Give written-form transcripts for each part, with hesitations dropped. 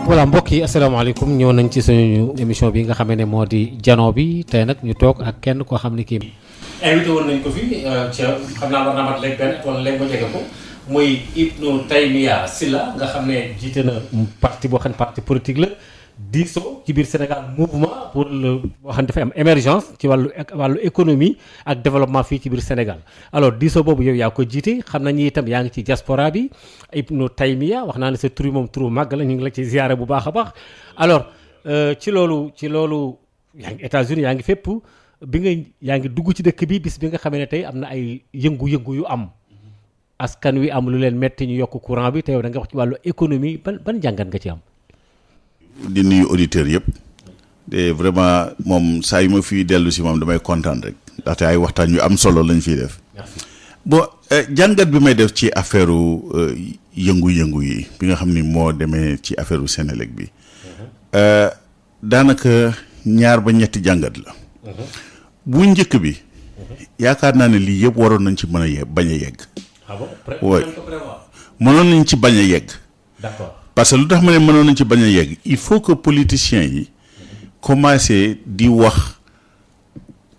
voilà mbokk yi asalaamaaleykum ñëw nañ ci suñu émission bi nga xam ne moo di jano bi tey nag ñu toog ak kenn koo xam ne kii. invité woon nañ ko fi ci xam naa war naa mat léegi benn wala léegi ma jege ko muy Ibnou Taymiyya Silla nga xam ne jiite na parti boo xam ne parti politique la diisoo ci biir Sénégal mouvement pour le boo xam ne dafay am émergence ci wàllu économie ak développement fii ci biir Sénégal alors diisoo boobu yow yaa ko jiite xam nañu itam yaa ngi ci diaspora bi Ibnou Taymiyya wax naa ne sa tur moom turu màgg la ñu ngi la ci ziyaare bu baax a baax alors ci loolu yaa ngi États-Unis yaa ngi fépp bi nga yaa ngi dugg ci dëkk bi bis bi nga xamee ne tey am na ay yëngu-yëngu yu am askan wi am lu leen metti ñu yokk courant bi te yow da nga wax ci wàllu économie ban jàngat nga ci am. di nuyu auditeurs yëpp te vraiment moom saa yu ma fii dellu si moom damay kontaan rek ndaxte ay waxtaan yu am solo lañ fiy def. bon jàngat bi may def ci affaire yëngu-yëngu yi bi nga xam ni moo demee ci affaire Senelec bi daanaka ñaar ba ñetti jàngat la. bu njëkk bi yaakaar naa ne lii yëpp waroon nañ ci mën a bañ a yegg. waaw mënoon nañ ci bañ a yegg. d'accord. parce que lu tax ma ne mënoon nañ ci bañ a yegg il faut que politiciens yi commencé di wax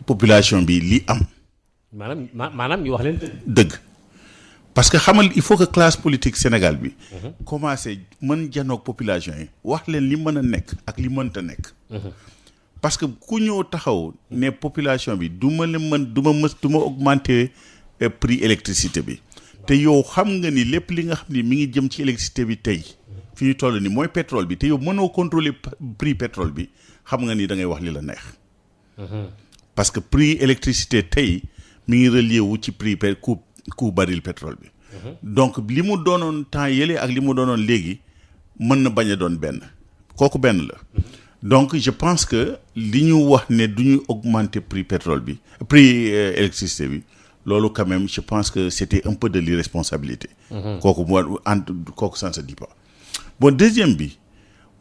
population bi li am. maanaam ñu wax leen dëgg. parce que xamal il faut que classe politique Sénégal bi. commencé mën janoog population yi wax leen li mën a nekk ak li mënta nekk. parce que ku ñëw taxaw ne population bi du ma augmenter prix électricité bi te yow xam nga ni lépp li nga xam ni mi ngi jëm ci électricité bi tey. fi ñu toll ni mooy pétrole bi te yow mënoo contrôler prix pétrole bi xam nga ni da ngay wax li la neex. parce que prix électricité tey mi ngi relié wu ci prix coût baril pétrole bi. donc li mu doonoon temps yële ak li mu doonoon léegi mën na bañ a doon benn kooku benn la. donc je pense que li ñu wax ne du ñu augmenter prix pétrole bi prix électricité bi loolu quand même je pense que c'était un peu de l'irresponsabilité. kooku ça ne se dit pas. bon deuxième bi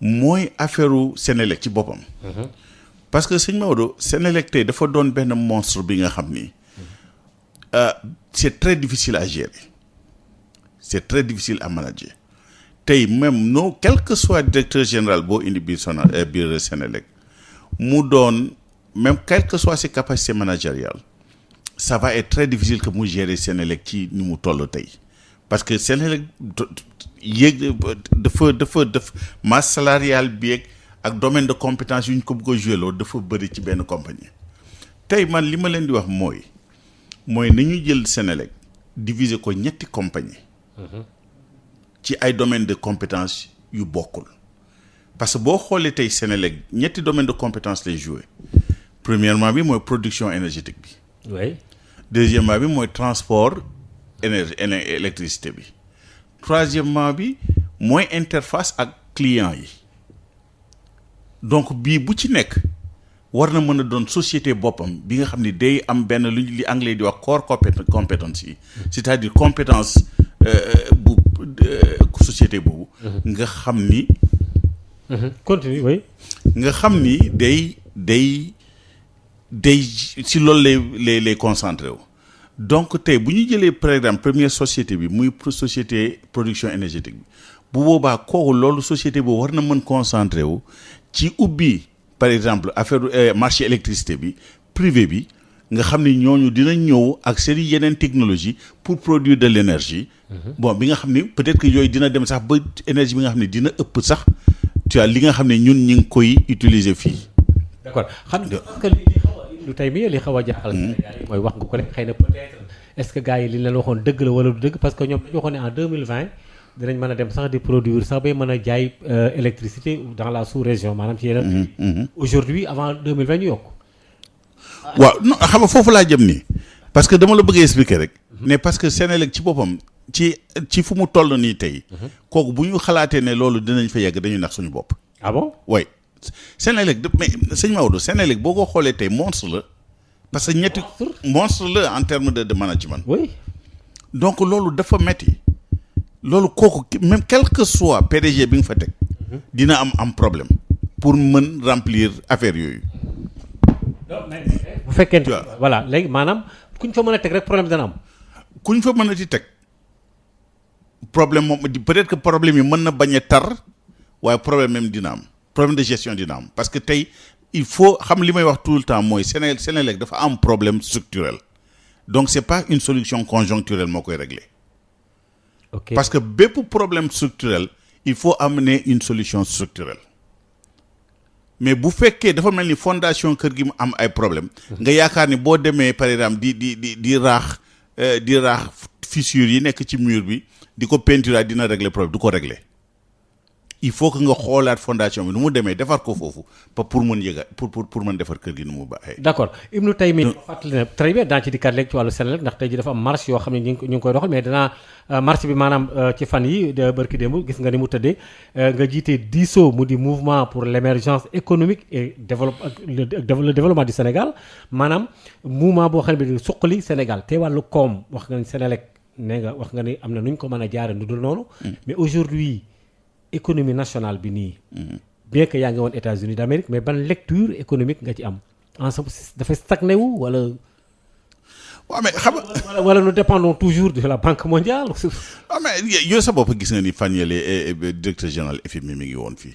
mooy affaire Senelec ci boppam. parce que sëñ Maodo Senelec tey dafa doon benn monstre bi nga xam ni c'est très difficile à gérer c'est très difficile à manager tey même quel que soit directeur général boo indi biir Senelec mu doon même quelle que soit ses capacités managériales ça va être très difficile que mu gérer Senelec ci ni mu toll tey parce que Senelec dafa masse salariale bi ak domaine de compétence yu ñu ko bëgg a joué loolu dafa bëri ci benn compagnie tey man li ma leen di wax mooy nañu jël Senelec diviser ko ñetti compagnie ci ay domaine de compétence yu bokkul parce que boo xoolee tey Senelec ñetti domaine de compétence lay joué premièrement bi mooy production énergétique bi. oui. deuxièmement bi mooy transport électricité bi. troisièmement bi mooy interface ak client yi donc bii bu ci nekk war na mën a doon société boppam bi nga xam ni day am benn li anglais di wax core compétence yi c'est-à-dire compétence bu société boobu. nga xam ni. continue oui. nga xam ni day si loolu lay concentré wu. donc tey bu ñu jëlee par exemple première société bi muy société production énergétique bi bu boobaa kooku loolu société boobu war na mën concentré wu ci ubbi par exemple affaire marché électricité bi privé bi nga xam ni ñooñu dina ñëw ak seen yeneen technologie pour produire de l'énergie. bon bi nga xam ni peut-être que yooyu dina dem sax ba énergie bi nga xam ne dina ëpp sax tu vois li nga xam ne ñun ñu ngi koy utiliser fii. d'accord xam nga parce que lu tey bi li xaw a jaaxal. mooy wax nga ko rek xëy na peut-être est-ce que gars yi li leen waxoon dëgg la wala du dëgg parce que ñoom dañu waxoon ne en 2020 dinañ mën a dem sax di produire sax bay mën a jaay électricité dans la sous-région maanaam ci yeneen. aujourd'hui avant 2020 ñu yokk. waaw non xam nga foofu laa jëm nii parce que dama la bëggee expliquer rek. mais parce que Senelec ci boppam ci fu mu toll nii tey. kooku bu ñu xalaatee ne loolu dinañ fa yegg dañuy nax suñu bopp. ah bon oui Senelec mais sëñ Maodo Senelec boo ko xoolee tey monstre la. parce que ñetti monstre la en termes de management. oui. donc loolu dafa metti loolu kooku même quel que soit PDG bi nga fa teg. dina am problème pour mën remplir affaire yooyu. bu fekkente voilà léegi maanaam kuñ fa mën a teg rek problème dana am. kuñ fa mën a di teg problème moom peut-être que problème yi mën na bañ a tar waaye problème même dina am problème de gestion dina am parce que tey il faut xam li may wax tout le temps mooy Sénélec dafa am problème structurel donc c'est pas une solution conjoncturelle moo koy régler. ok parce que bépp problème structurel il faut amener une solution structurelle mais bu fekkee dafa mel ni fondation kër gi mu am ay problème nga yaakaar ni boo demee par exemple di raax fissure yi nekk ci mur bi di ko peinture dina régler problème du ko régler il faut que nga xoolaat fondation bi nu mu demee defar ko foofu pour mën yëga pour mën defar kër gi nu mu baaxee. d'accord Ibnou Taïmi fàttali na très bien daa ci dikkaat léegi ci wàllu Senelec ndax tey ji dafa am marche yoo xam ne ñu ngi koy doxal mais danaa marche bi maanaam ci fan yi barki démb gis nga ni mu tëddee nga jiite DISO mu di mouvement pour l'émergence économique et le développement du Sénégal maanaam mouvement boo xam ne bi suqali Sénégal te wàllu koom wax nga ni Senelec nee nga wax nga ni am na nu ñu ko mën a jaare nu dul noonu mais aujourd'hui économie nationale bi nii bien que yaa ngi woon États-Unis d'Amérique mais ban lecture économique nga ci am en ce dafay stagné wu wala. waaw mais xam nga wala nous dépendons toujours de la Banque mondiale. waaw mais yow sa bopp gis nga ni fan yële directeur général FMI mi ngi woon fii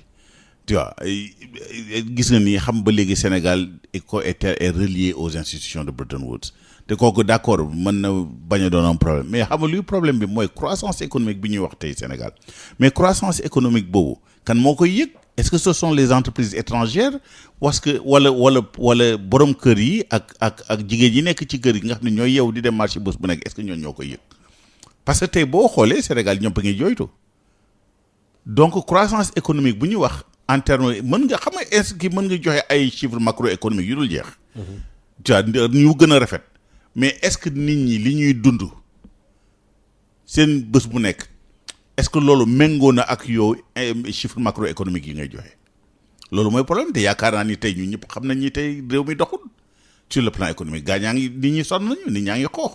tu vois gis nga ni xam ba léegi Sénégal est relié aux institutions de Bretton Woods te kooku d'accord mën na bañ a doon un problème mais xam nga luy problème bi mooy croissance économique bi ñuy wax tey Sénégal mais croissance économique boobu kan moo koy yëg est-ce que ce sont les entreprises étrangères parce que wala borom kër yi ak jigéen yi nekk ci kër yi nga xam ne ñooy yeewu di dem marché bés bu nekk est-ce que ñoo koy yëg parce que tey boo xoolee Sénégal ñëpp a ngi jooytu donc croissance économique bu ñu wax en terme mën nga xam nga est-ce que mën nga joxe ay chiffres macroéconomiques yu dul jeex tu vois ñu gën a rafet mais est-ce que nit ñi li ñuy dund seen bés bu nekk est-ce que loolu méngoo na ak yow chiffre macroéconomique yi ngay joxe loolu mooy problème te yaakaar naa ni tey ñun ñëpp xam nañ ni tey réew mi doxul sur le plan économique gaa ñaa ngi nit ñi sonn nañu nit ñaa ngi xoox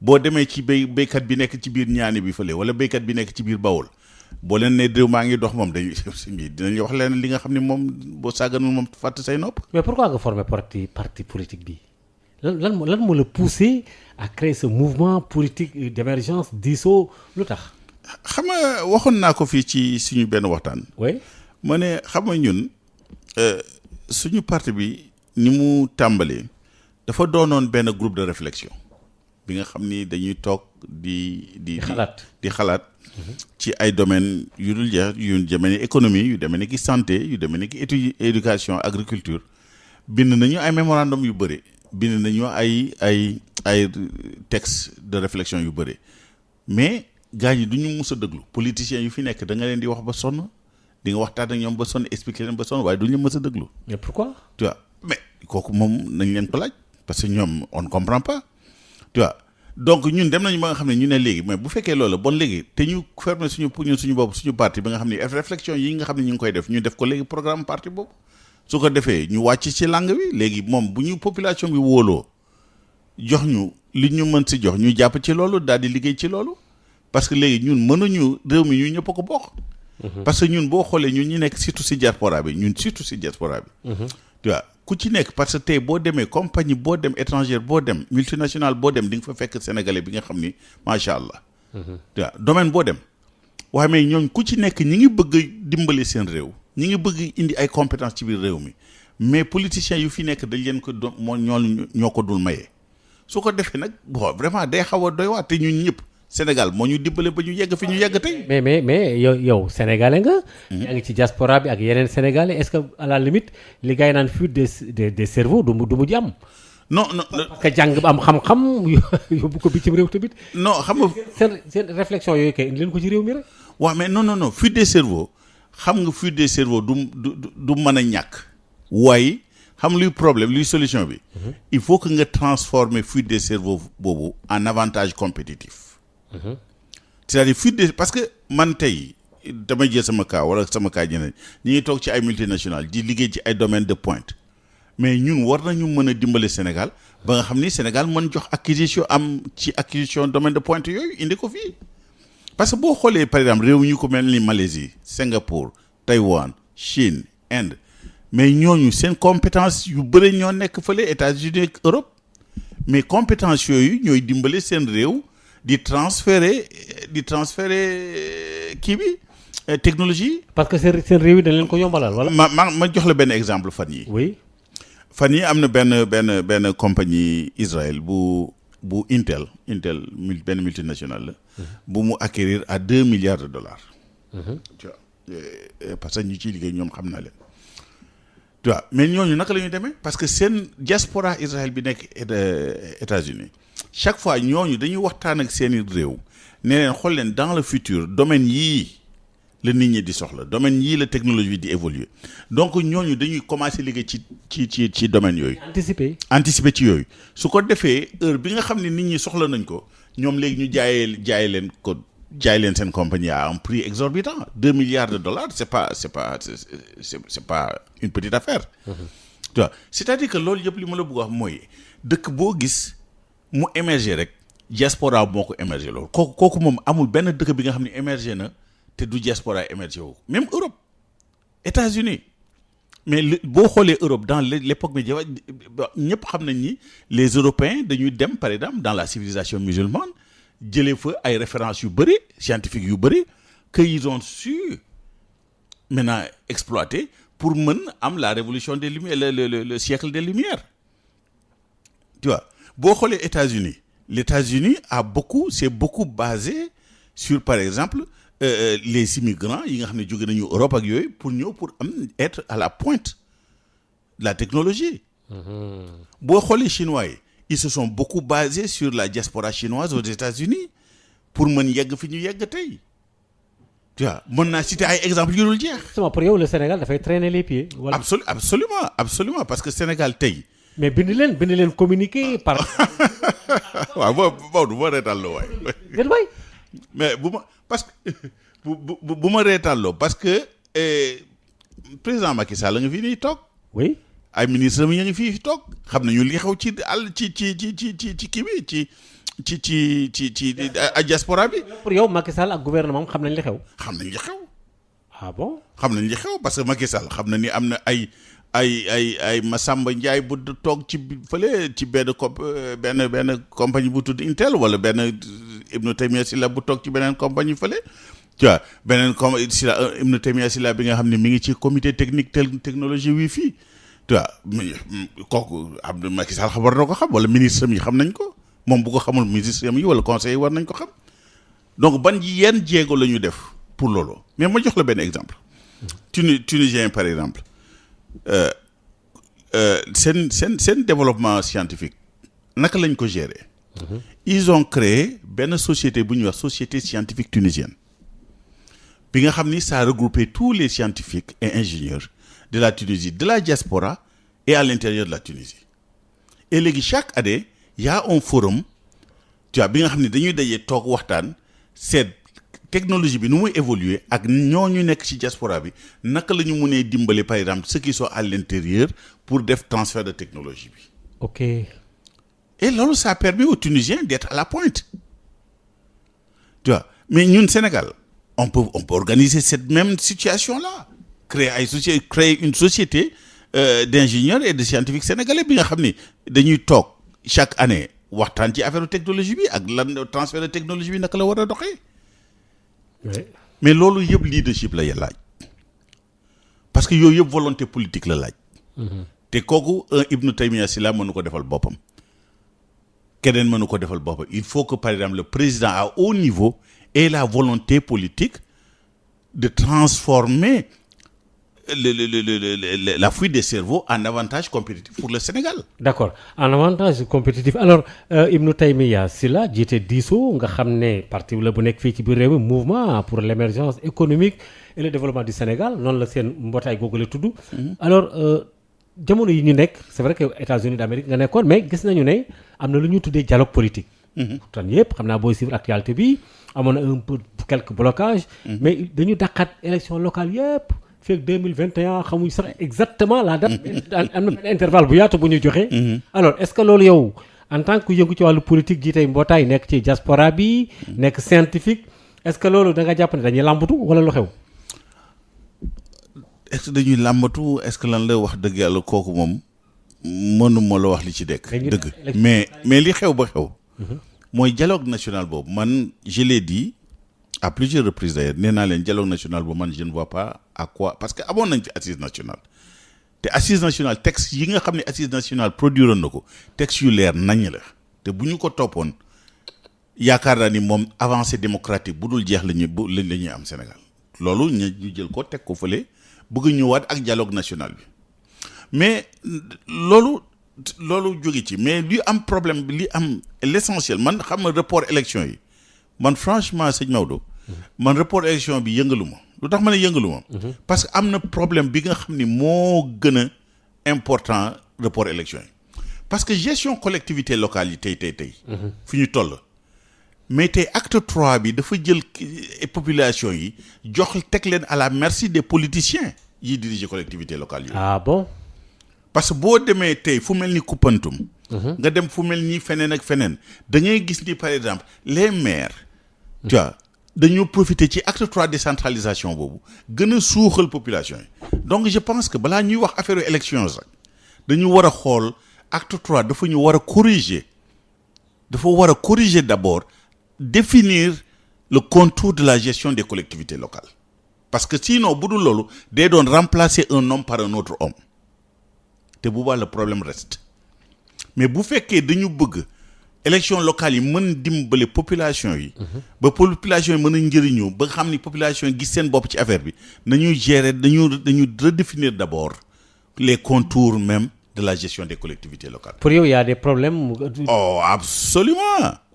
boo demee ci béykat bi nekk ci biir ñaani bi fële wala béykat bi nekk ci biir Bawol boo leen ne réew maa ngi dox moom dinañ wax leen li nga xam ne moom boo sàgganul moom fàtt say nopp. mais pourquoi nga former parti politique bi. lan moo la poussé à créer ce mouvement politique d'émergence DISO lu tax. xam nga waxoon naa ko fii ci suñu benn waxtaan. oui ma ne xam nga ñun suñu parti bi ni mu tàmbalee dafa doonoon benn groupe de réflexion bi nga xam ni dañuy toog di xalaat ci ay domaines yu dul jeex yu demee ni économie yu demee ni ki santé yu demee ni ki éducation agriculture bind nañu ay mémorandum yu bëri. bind nañu ay texte de réflexion yu bëri mais gars yi du ñu mus a déglu politiciens yu fi nekk da nga leen di wax ba sonn di nga waxtaan ak ñoom ba sonn expliquer leen ba sonn waaye du ñu mës a déglu. mais pourquoi. tu vois mais kooku moom nañ leen ko laaj parce que ñoom on ne comprend pas tu vois donc ñun dem nañu ba nga xam ne ñu ne léegi mais bu fekkee loolu bon léegi te ñu fermer suñu bopp suñu parti ba nga xam ne réflexion yi nga xam ne ñu ngi koy def ñu def ko léegi programme parti boobu. su ko defee ñu wàcc ci langue bi léegi moom bu ñu population bi wóoloo jox ñu li ñu mën si jox ñu jàpp ci loolu daal di liggéey ci loolu parce que léegi ñun mënuñu réew mi ñu ñëpp a ko bokk. parce que ñun boo xoolee ñun ñu nekk surtout si diaspora bi tu vois ku ci nekk parce que tey boo demee compagnie boo dem étrangère boo dem multinationale boo dem di nga fa fekk sénégalais bi nga xam ni macha allah. tu vois domaine boo dem waaye mais ñooñ ku ci nekk ñi ngi bëgg a dimbali seen réew. ñi ngi bëgg indi ay compétences ci biir réew mi mais politiciens yu fi nekk dañ leen ko doon moo ñoo ko dul mayee su ko defee nag bon vraiment day xaw a doy waar te ñun ñëpp Sénégal moo ñu dimbale ba ñu yegg fi ñu yegg tey. mais yow sénégalais nga. yaa ngi ci diaspora bi ak yeneen sénégalais est-ce que à la limite li gars yi naan fuite des cerveaux du mu jàmm. non parce que jàng ba am xam-xam yóbbu ko bitim réew tamit. non xam nga seen réflexion yooyu kay indi leen ko ci réew mi rek. waaw mais non fuite des cerveaux. xam nga fuite des cerveaux du mën a ñàkk waaye xam luy problème luy solution bi il faut que nga transformer fuite des cerveaux boobu en avantage compétitif c'est-à-dire fuite des parce que man tey damay jël sama cas wala sama cas ñeneen ñi ngi toog ci ay multinationales di liggéey ci ay domaines de pointe mais ñun war nañu mën a dimbale Sénégal ba nga xam ni Sénégal mën jox acquisition domaine de pointe yooyu indi ko fii parce que boo xoolee par exemple réew ñu ko mel ni Malaisie Singapour Taïwan Chine Inde mais ñooñu seen compétence yu bëri ñoo nekk fële États-Unis ak Europe mais compétence yooyu ñooy dimbale seen réew di transférer kii bi technologie. parce que seen réew yi dañ leen ko yombalal wala. ma jox la benn exemple fan yi oui. fan yi am na benn compagnie Israël bu Intel benn multinationale la. bu mu acquérir à 2 milliards de dollars. tu vois parce que ñu ciy liggéey ñoom xam naa leen. tu vois mais ñooñu naka la ñuy demee parce que seen diaspora Israël bi nekk États-Unis chaque fois ñooñu dañuy waxtaan ak seeni réew ne leen xool leen dans le futur domaine yii la nit ñi di soxla domaine yii la technologie di évoluer donc ñooñu dañuy commencer liggéey ci domaine yooyu. anticiper ci yooyu su ko defee heure bi nga xam ne nit ñi soxla nañ ko ñoom léegi ñu jaay leen seen compagnie à un prix exorbitant 2 milliards de dollars c'est pas une petite affaire. tu vois c'est-à-dire que loolu yëpp li ma la bëgg wax mooy dëkk boo gis mu émerger rek diaspora moo ko émerger loolu kooku moom amul benn dëkk bi nga xam ne émerger na te du diaspora émerger wu même Europe États-Unis mais boo xoolee Europe dans l'époque médiévale ñëpp xam nañ ni les Européens dañuy dem par exemple dans la civilisation musulmane jëlee fa ay références yu bëri scientifiques yu bëri que ils ont su maintenant exploiter pour mën am la révolution des Lumières le siècle des Lumières tu vois boo xoolee l'États-Unis c'est beaucoup basé sur par exemple les immigrants yi nga xam ne jóge nañu Europe ak yooyu pour être à la pointe de la technologie. boo xoolee chinois yi ils se sont beaucoup basés sur la diaspora chinoise aux États-Unis pour mën yegg fi ñu yegg tey tu vois mën naa citer ay exemples yu dul jeex. pour yow le Sénégal dafay traîner les pieds. Voilà. absolument parce que Sénégal tey. mais bind leen communiquer par. waaw boobu ma reetalloo waay. gën waay. mais parce que bu ma reetalloo parce que président Macky Sall la nga fi nii toog. oui. ay ministre mi ngi fii toog xam nañu li xew ci kii bi ci diaspora bi. pour yow Macky Sall ak gouvernement xam nañ li xew. xam nañ li xew. ah bon. xam nañ li xew parce que Macky Sall xam na ni am na ay Massamba Ndiaye bu toog ci fële ci benn compagnie bu tudd Intel wala benn Ibn Taymiya Silla bu toog ci beneen compagnie fële. tu vois beneen Ibn Taymiya Silla bi nga xam ne mi ngi ci comité technique technologie Wi-Fi. tu vois kooku am na Macky Sall war na ko xam wala ministre yi xam nañ ko moom bu ko xamul ministre yi wala conseil yi war nañ ko xam donc yenn jéego la ñu def pour loolu mais ma jox la benn exemple. Tunisien par exemple seen développement scientifique naka lañ ko gérer. ils ont créé benn société bu ñuy wax société scientifique tunisienne bi nga xam ni ça a regroupé tous les scientifiques et ingénieurs de la Tunisie, de la diaspora et à l'intérieur de la Tunisie. Et léegi chaque année il y a un forum tu vois bi nga xam ne dañuy dajee toog waxtaan seet technologie bi nu muy évoluer ak ñooñu nekk ci diaspora bi naka la ñu mënee dimbale par exemple ceux qui sont à l'intérieur pour def transfert de technologie bi. ok. et loolu ça permet aux Tunisiens d'être à la pointe tu vois mais ñun Sénégal on peut organiser cette même situation-là. créer une société d'ingénieurs et de scientifiques sénégalais bi nga xam ni dañuy toog chaque année waxtaan ci affaire technologie bi ak lan transfert de technologie bi naka la war a doxee. mais loolu yëpp leadership la laaj parce que yooyu yëpp volonté politique la laaj. te kooku Ibn Taymiya Silla mënu ko defal boppam keneen mënu ko defal boppam il faut que par exemple le président à haut niveau ait la volonté politique de transformer la fuite des cerveaux en avantage compétitif pour le Sénégal. D'accord, en avantage compétitif alors Ibn Taymiya Silla jiite diisoo nga xam ne parti la bu nekk fii ci biir réew mi mouvement pour l'émergence économique et le développement du Sénégal noonu la seen mbootaay googu la tudd. alors jamono yi ñu nekk c'est vrai que États-Unis d'Amérique nga nekkoon mais gis nañu ne am na lu ñu tuddee dialogue politique. pourtant yëpp xam naa booy suivre actualité bi amoon na un peu quelques blocages. mais dañu dàqaat élection locale yëpp. fekk 2021 xamuñ sax exactement la date. am na benn intervalle bu yaatu bu ñu joxe. alors est-ce que loolu yow en tant que yëngu ci wàllu politique ji tey mbootaay nekk ci diaspora bi. nekk scientifique est-ce que loolu da nga jàpp ne dañuy làmbatu wala lu xew. est-ce que dañuy làmbatu est-ce que lan la wax dëgg yàlla kooku moom mënuma la wax li ci dekk dëgg mais li xew ba xew. mooy dialogue national boobu man je l'ai dit à plusieurs reprises d'ailleurs nee naa leen dialogue national bu man je ne vois pas à quoi parce que amoon nañ fi assise nationale te assise nationale texte yi nga xam ne assise nationale produire na ko texte yu leer nañ la te bu ñu ko toppoon yaakaar naa ni moom avancée démocratique bu dul jeex la ñuy am Sénégal loolu ñu jël ko teg ko fële bëgg ñëwaat ak dialogue national bi mais loolu jóge ci mais li am problème bi li am l'essentiel man xam nga report élection yi man franchement sëñ Maodo man report élection bi yëngalu ma lu tax ma ne yëngalu ma parce que am na problème bi nga xam ni moo gën a important report élection yi parce que gestion collectivité locale yi tey fi ñu toll mais tey acte 3 bi dafa jël population yi jox teg leen à la merci des politiciens yiy diriger collectivité locale yi. Ah bon. parce que boo demee tey fu mel ni Koupantoum. nga dem fu mel ni feneen ak feneen da ngay gis ni par exemple les maires. tu vois dañoo profiter ci acte 3 décentralisation boobu gën a suuxal population yi donc je pense que balaa ñuy wax affaire élection sax dañu war a xool acte 3 dafa ñu war a corriger d'abord définir le contour de la gestion des collectivités locales parce que sinon bu dul loolu day doon remplacer un homme par un autre homme te bu baax le problème reste mais bu fekkee dañu bëgg élection locale yi mën dimbale population yi ba population yi mën a njëriñoo ba xam ni population yi gis seen bopp ci affaire bi nañuy gérer dañu redéfinir d'abord les contours même de la gestion des collectivités locales. Pour yow y a des problèmes. Oh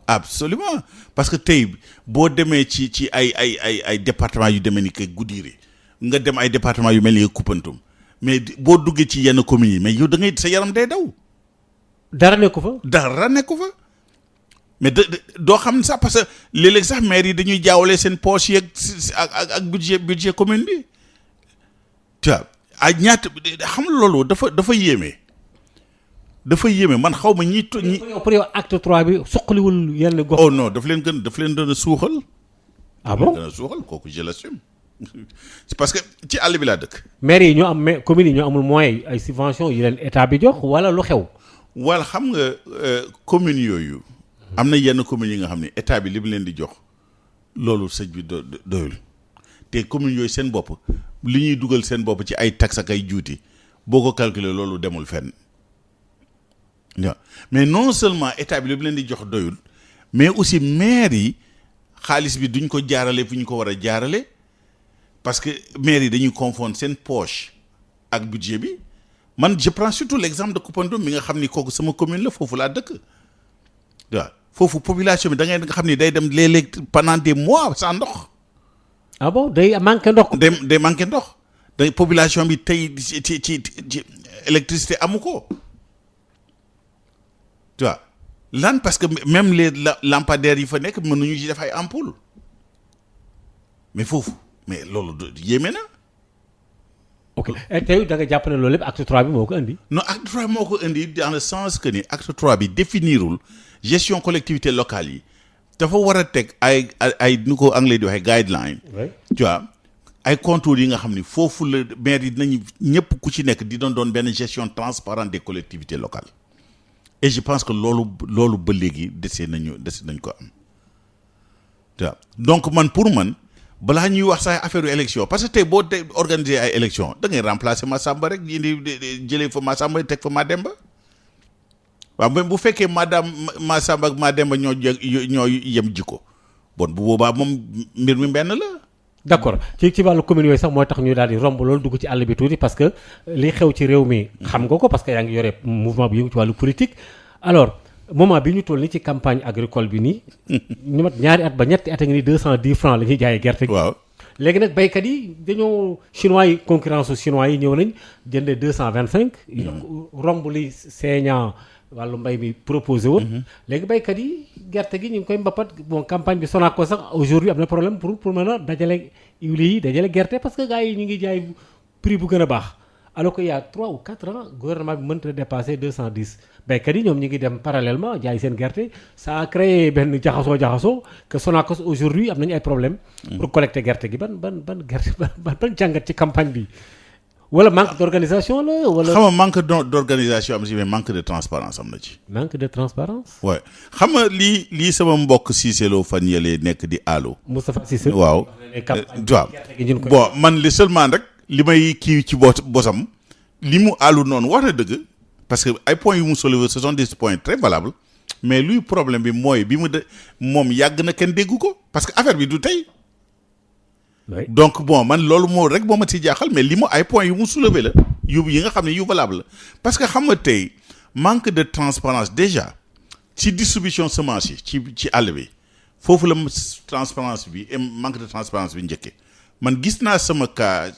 absolument parce que tey boo demee ci ay départements yu demee ni que Goudiri nga dem ay départements yu mel ni Koupantoum mais boo duggee ci yenn communes yi mais yow da ngay sa yaram day daw. dara nekku fa. mais doo xam ne sax parce que léeg-léeg sax maire yi dañuy jaawale seen poche yeeg ak budget commune bi tu vois ay ñaata xam loolu dafa yéeme. man xaw ma ñi pour yow acte 3 bi suqaliwul yenn gox. oh non daf leen gën a suuxal. Ah bon gën a suuxal kooku je l'assume c'est parce que ci àll bi laa dëkk. maire yi ñoo am mais communes yi ñoo amul moyen ay subventions yi leen état bi jox wala lu xew. wala xam nga communes yooyu. am na yenn communes yi nga xam ne état bi li mu leen di jox loolu sëñ bi doyul te communes yooyu seen bopp li ñuy dugal seen bopp ci ay taxes ak ay juuti boo ko calculer loolu demul fenn. waaw mais non seulement état bi li mu leen di jox doyul mais aussi maire yi xaalis bi duñ ko jaarale fu ñu ko war a jaarale parce que maire yi dañuy confondre seen poche ak budget bi man je prends surtout l'exemple de Koupantoum mi nga xam ni kooku sama commune la foofu laa dëkk waaw foofu population bi nga xam ni day dem léeg-léeg pendant des mois sans ndox. Ah bon day manqué ndox. day manqué ndox day population bi tey ci électricité amu ko. tu vois lan parce que même les lampadaires yi fa nekk mënuñu ci def ay ampoule mais foofu mais loolu yéeme na. ok tey da nga jàpp ne loolu lépp acte 3 bi moo ko indi. non acte 3 moo ko indi dans le sens que ni acte 3 bi définirul gestion collectivité locale yi dafa war a teg ay nu ko anglais di waxee guideline. tu vois ay contours yi nga xam ni foofu la maire yi dinañu ñëpp ku ci nekk di doon benn gestion transparente des collectivités locales. et je pense que loolu ba léegi dese nañ ko am waaw donc pour man balaa ñuy wax sax affaire élection parce que tey boo organiser ay élection da ngay remplacer Massamba rek indi jëlee fa Massamba teg fa Mademba waaw même bu fekkee Massamba ak Mademba ñoo yem jikko bon bu boobaa moom mbir mi benn la. d'accord ci wàllu commune yooyu sax mooy tax ñu daal di romb loolu dugg ci àll bi tuuti parce que li xew ci réew mi xam nga ko parce que yaa ngi yore mouvement bu yëngu ci wàllu politique alors moment bi ñu toll ni ci campagne agricole bi nii ñu mat ñaari at ba ñetti at a ngi ni 210 francs la ñuy jaayee gerte gi. waaw léegi nag béykat yi dañoo chinois yi concurrence chinois yi ñëw nañ jëndee 225. romb li seeñaa wàllu mbay mi proposé woon. léegi béykat yi gerte gi ñu ngi koy mbapat bon campagne bi Sonacos ko sax aujourd'hui am na problème pour mën a dajale huile yi dajale gerte parce que gars yi ñu ngi jaay prix bu gën a baax alors que y a 3 ou 4 ans gouvernement bi mënta dépasser 210 béykat yi ñoom ñu ngi dem parallèlement jaay seen gerte ça a créé benn jaxasoo que Sonacos aujourd'hui am nañu ay problème pour collecter gerte gi ban gerte ban jàngat ci campagne bi. wala manque d'organisation la wala. xam nga manque d'organisation am si mais manque de transparence am na ci. manque de transparence. waaw xam nga lii sama mbokk Cissé Lo fan yële nekk di allo. Moustapha Cissé. waaw bon man li seulement rek li may kii ci bosam li mu allo noonu wax na dëgg parce que ay points yu mu soulevé ce sont des points très valables mais luy problème bi mooy bi mu de moom yàgg na kenn déggu ko parce que affaire bi du tey. Oui. Donc bon man loolu moo rek moo ma ci jaaxal mais li mu ay points yu mu soulevé la yi nga xam ne yu valable la parce que xam nga tey manque de transparence déjà ci distribution semence yi ci àll bi foofu la transparence bi et manque de transparence bi njëkkee man gis naa sama cas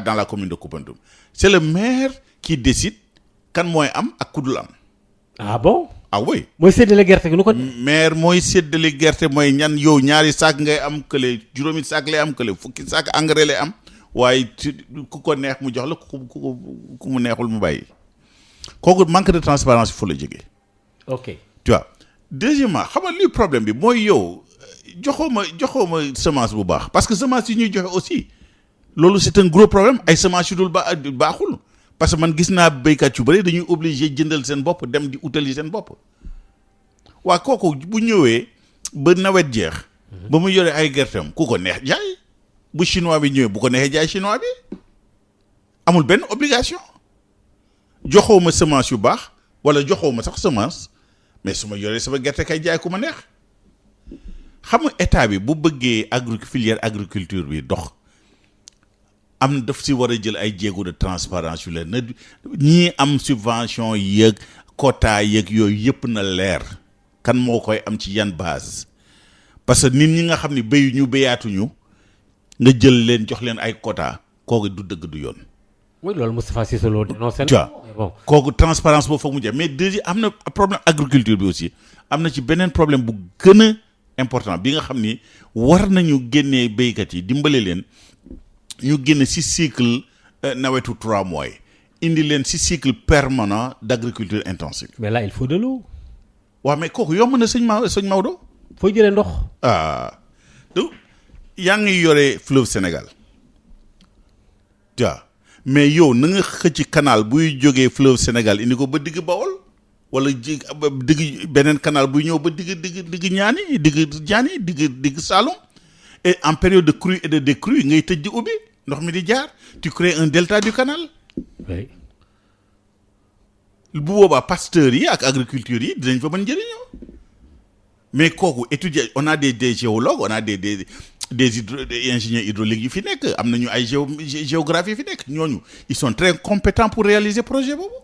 dans la commune de Koupantoum c'est le maire qui décide kan mooy am ak ku dul am. ah bon. ah oui. mooy séddale gerte gi nu ko. maire mooy séddale gerte mooy ñan yow ñaari saak ngay am kële juróomi saak lay am kële fukki saak engrais lay am waaye ku ko neex mu jox la ku mu neexul mu bàyyi kooku manque de transparence fu la jógee. ok tu vois deuxièmement xam nga li problème bi mooy yow joxoo ma semence bu baax parce que semence yi ñuy joxe aussi loolu c'est un gros problème ay semence yu dul baaxul. parce que man gis naa béykat yu bëri dañuy obligé jëndal seen bopp dem di utali seen bopp waa kooku bu ñëwee ba nawet jeex ba mu yore ay gerteem ku ko neex jaay bu chinois bi ñëwee bu ko neexee jaay chinois bi amul benn obligation joxoo ma semence yu baax wala joxoo ma sax semence mais su ma yoree sama gerte kay jaay ku ma neex xam nga état bi bu bëggee filière agriculture bi dox am daf si war a jël ay jéego de transparence yu leen na ñii am subvention yeeg quota yeeg yooyu yëpp na leer kan moo koy am ci yan base parce que nit ñi nga xam ne béyu béyaatuñu nga jël leen jox leen ay quota kooku du dëgg du yoon. oui loolu Moustapha Cissé Lo dénoncé na bon kooku transparence boobu foog mu jeex mais deuxième am na problème agriculture bi aussi am na ci beneen problème bu gën a important bi nga xam ni war nañu génnee béykat yi dimbale leen. ñu génn ci cycle nawetu 3 mois indi leen ci cycle permanent d'agriculture intensive. mais là il faut de l'eau. waaw mais kooku yomb na sëñ Maodo. fooy jëlee ndox. donc yaa ngi yore fleuve Sénégal tu vois mais yow na nga xëcc canal buy jógee fleuve Sénégal indi ko ba digg Bawol wala digg beneen canal buy ñëw ba digg ñaani digg Saloum. Et en période de crue et de décrue ngay tëj di ubbi ndox mi di jaar tu crées un delta du canal. oui. bu boobaa pasteurs yi ak agriculture yi dinañ fa mën njëriñoo mais kooku étudier on a des géologues on a des ingénieurs hydrauliques yu fi nekk am nañu ay géographie yu fi nekk ñooñu ils sont très compétents pour réaliser projet boobu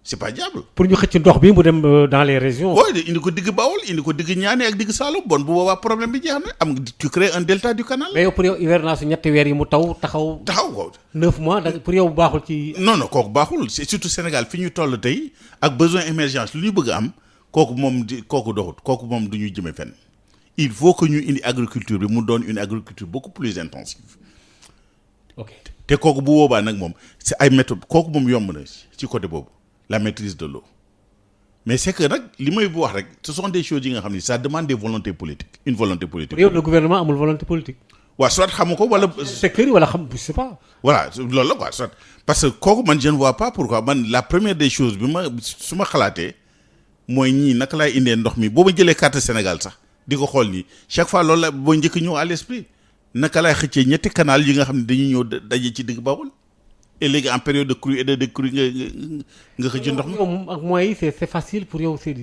c'est pas diable. pour ñu xëcc ndox bi mu dem dans les régions. oui indi ko digg Bawol indi ko digg Ñaani ak digg Saloum bon bu boobaa problème bi jeex na am tu crées un delta du canal. mais yow pour yow hivernage ñetti weer yi mu taxaw ko 9 mois pour yow baaxul ci. non kooku baaxul c'est surtout Sénégal fi ñu toll tey ak besoin émergence lu ñu bëgg a am kooku doxut kooku moom du ñu jëme fenn il faut que ñu indi agriculture bi mu doon une agriculture beaucoup plus intensive. ok te kooku bu boobaa nag moom c'est ay méthodes kooku moom yomb na ci côté boobu. la maîtrise de l'eau mais c'est que nag li may bu wax rek ce sont des choses yi nga xam ni ça demande des volontés politiques une volonté politique. yow le gouvernement amul volonté politique. waaw soit xamu ko wala. secteur yi wala xam je sais pas. voilà loolu la quoi soit parce que kooku man je ne vois pas pourquoi man la première des choses bi ma su ma xalaatee mooy ñii naka laay indee ndox mi boo ma jëlee carte Sénégal sax di ko xool nii chaque fois loolu la boo njëkk ñëw à l'esprit naka laay xëccee ñetti canal yi nga xam ne dañuy ñëw daje ci digg Bawol. et léegi en période de crue et de décrue nga xëcc ndox mi. ak moyens yi c'est facile pour yow c'est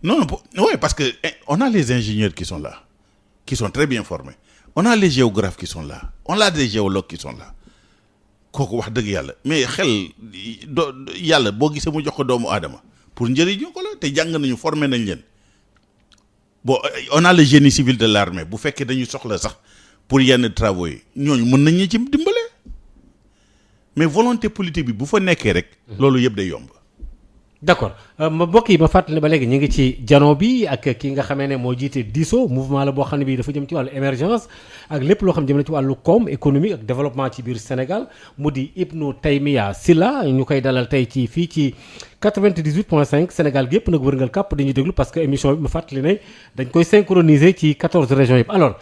non oui parce que on a les ingénieurs qui sont là qui sont très bien formés on a les géographes qui sont là on a des géologues qui sont là kooku wax dëgg yàlla mais xel yàlla boo gisee mu jox ko doomu aadama pour njëriñu ko la te jàng nañu formé nañ leen bon on a le génie civil de l'armée bu fekkee dañu soxla sax pour yenn travaux yi ñooñu mën nañ ñu ci dimbale. mais volonté politique bi bu fa nekkee rek. loolu yëpp day yomb. d'accord ma mbokk yi ma fàttali ba léegi ñu ngi ci jano bi ak ki nga xamee ne moo jiite DISO mouvement la boo xam ne bii dafa jëm ci wàllu émergence ak lépp loo xam ne jëm na ci wàllu koom économique ak développement ci biir Sénégal mu di Ibnou Taymiyya Silla ñu koy dalal tey ci fii ci 98.5 Sénégal gi yëpp nag wërngal kàpp dañuy déglu parce que émission bi ma fàttali ne dañ koy synchroniser ci 14 régions yëpp alors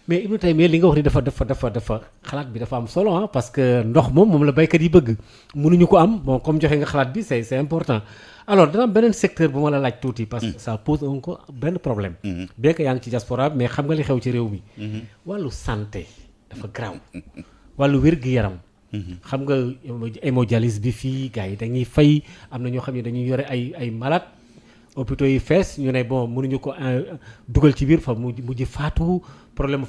mais Ibnou Taïmiya li nga wax ni dafa xalaat bi dafa am solo ah parce que ndox moom la baykat yi bëgg mënuñu ko am bon comme joxe nga xalaat bi c'est important alors dana am beneen secteur bu ma la laaj tuuti. parce que ça pose encore benn problème. bien que yaa ngi ci diaspora mais xam nga li xew ci réew mi. wàllu santé dafa garaaw wàllu wér-gu-yaram. xam nga hémodialyse bi fii gars yi dañuy fay am na ñoo xam ne dañuy yore ay malade hôpitaux yi fees ñu ne bon mënuñu ko dugal ci biir fa mujj faatu problème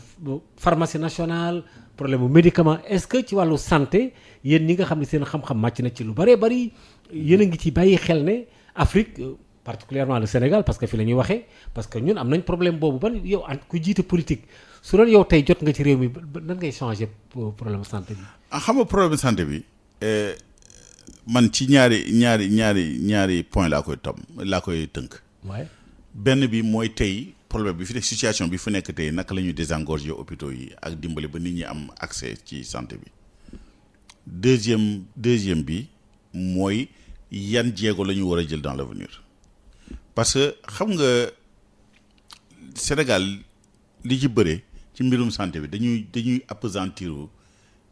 pharmacie nationale problème mu médicament est-ce que ci wàllu santé yéen ñi nga xam ne seen xam-xam màcc na ci lu bëree bëri yéen a ngi ci bàyyi xel ne Afrique particulièrement le Sénégal parce que fi la ñuy waxee parce que ñun am nañ problème boobu ban yow ku jiite politique su doon yow tey jot nga ci réew mi nan ngay changer problème santé bi. xam nga problème santé bi man ci ñaari point laa koy tënk. waaye benn bi mooy tey problème bi fi nekk situation bi fu nekk tey naka la ñuy désengorger hôpitaux yi ak dimbali ba nit ñi am accès ci santé bi. deuxième bi mooy yan jéego la ñu war a jël dans l'avenir parce que xam nga Sénégal li ci bëre ci mbirum santé bi dañuy appesantir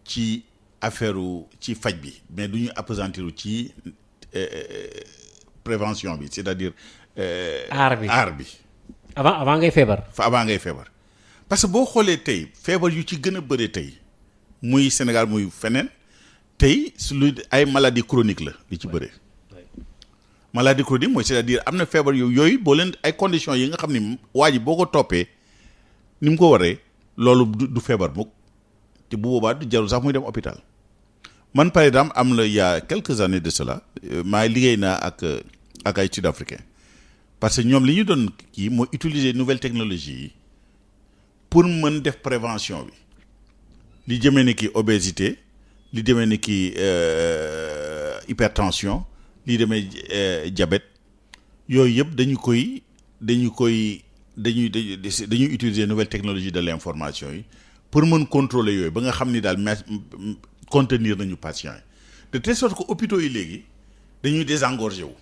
ci affaire ci faj bi mais du ñu appesantir ci prévention bi c'est-à-dire. aar bi. avant ngay feebar. avant ngay feebar parce que boo xoolee tey feebar yu ci gën a bëre tey muy Sénégal muy feneen tey su lu ay maladie chronique la li ci bëre. maladie chronique mooy c'est-à-dire am na feebar yooyu boo leen ay conditions yi nga xam ni waa ji boo ko toppee ni mu ko waree loolu du feebar mukk te bu boobaa du jarul sax muy dem hôpital man par exemple am la il y a quelques années de cela maa liggéey naa ak ay sud-africains parce que ñoom li ñu doon kii mooy utiliser nouvelle technologie yi pour mën def prévention bi li jëmee ni ki obésité li demee ni ki hypertension li demee diabète yooyu yëpp dañuy utiliser nouvelle technologie de l'information yi pour mën contrôler yooyu ba nga xam ni daal contenir nañu patients yi de telle sorte que hôpitaux yi léegi dañuy désengorger wu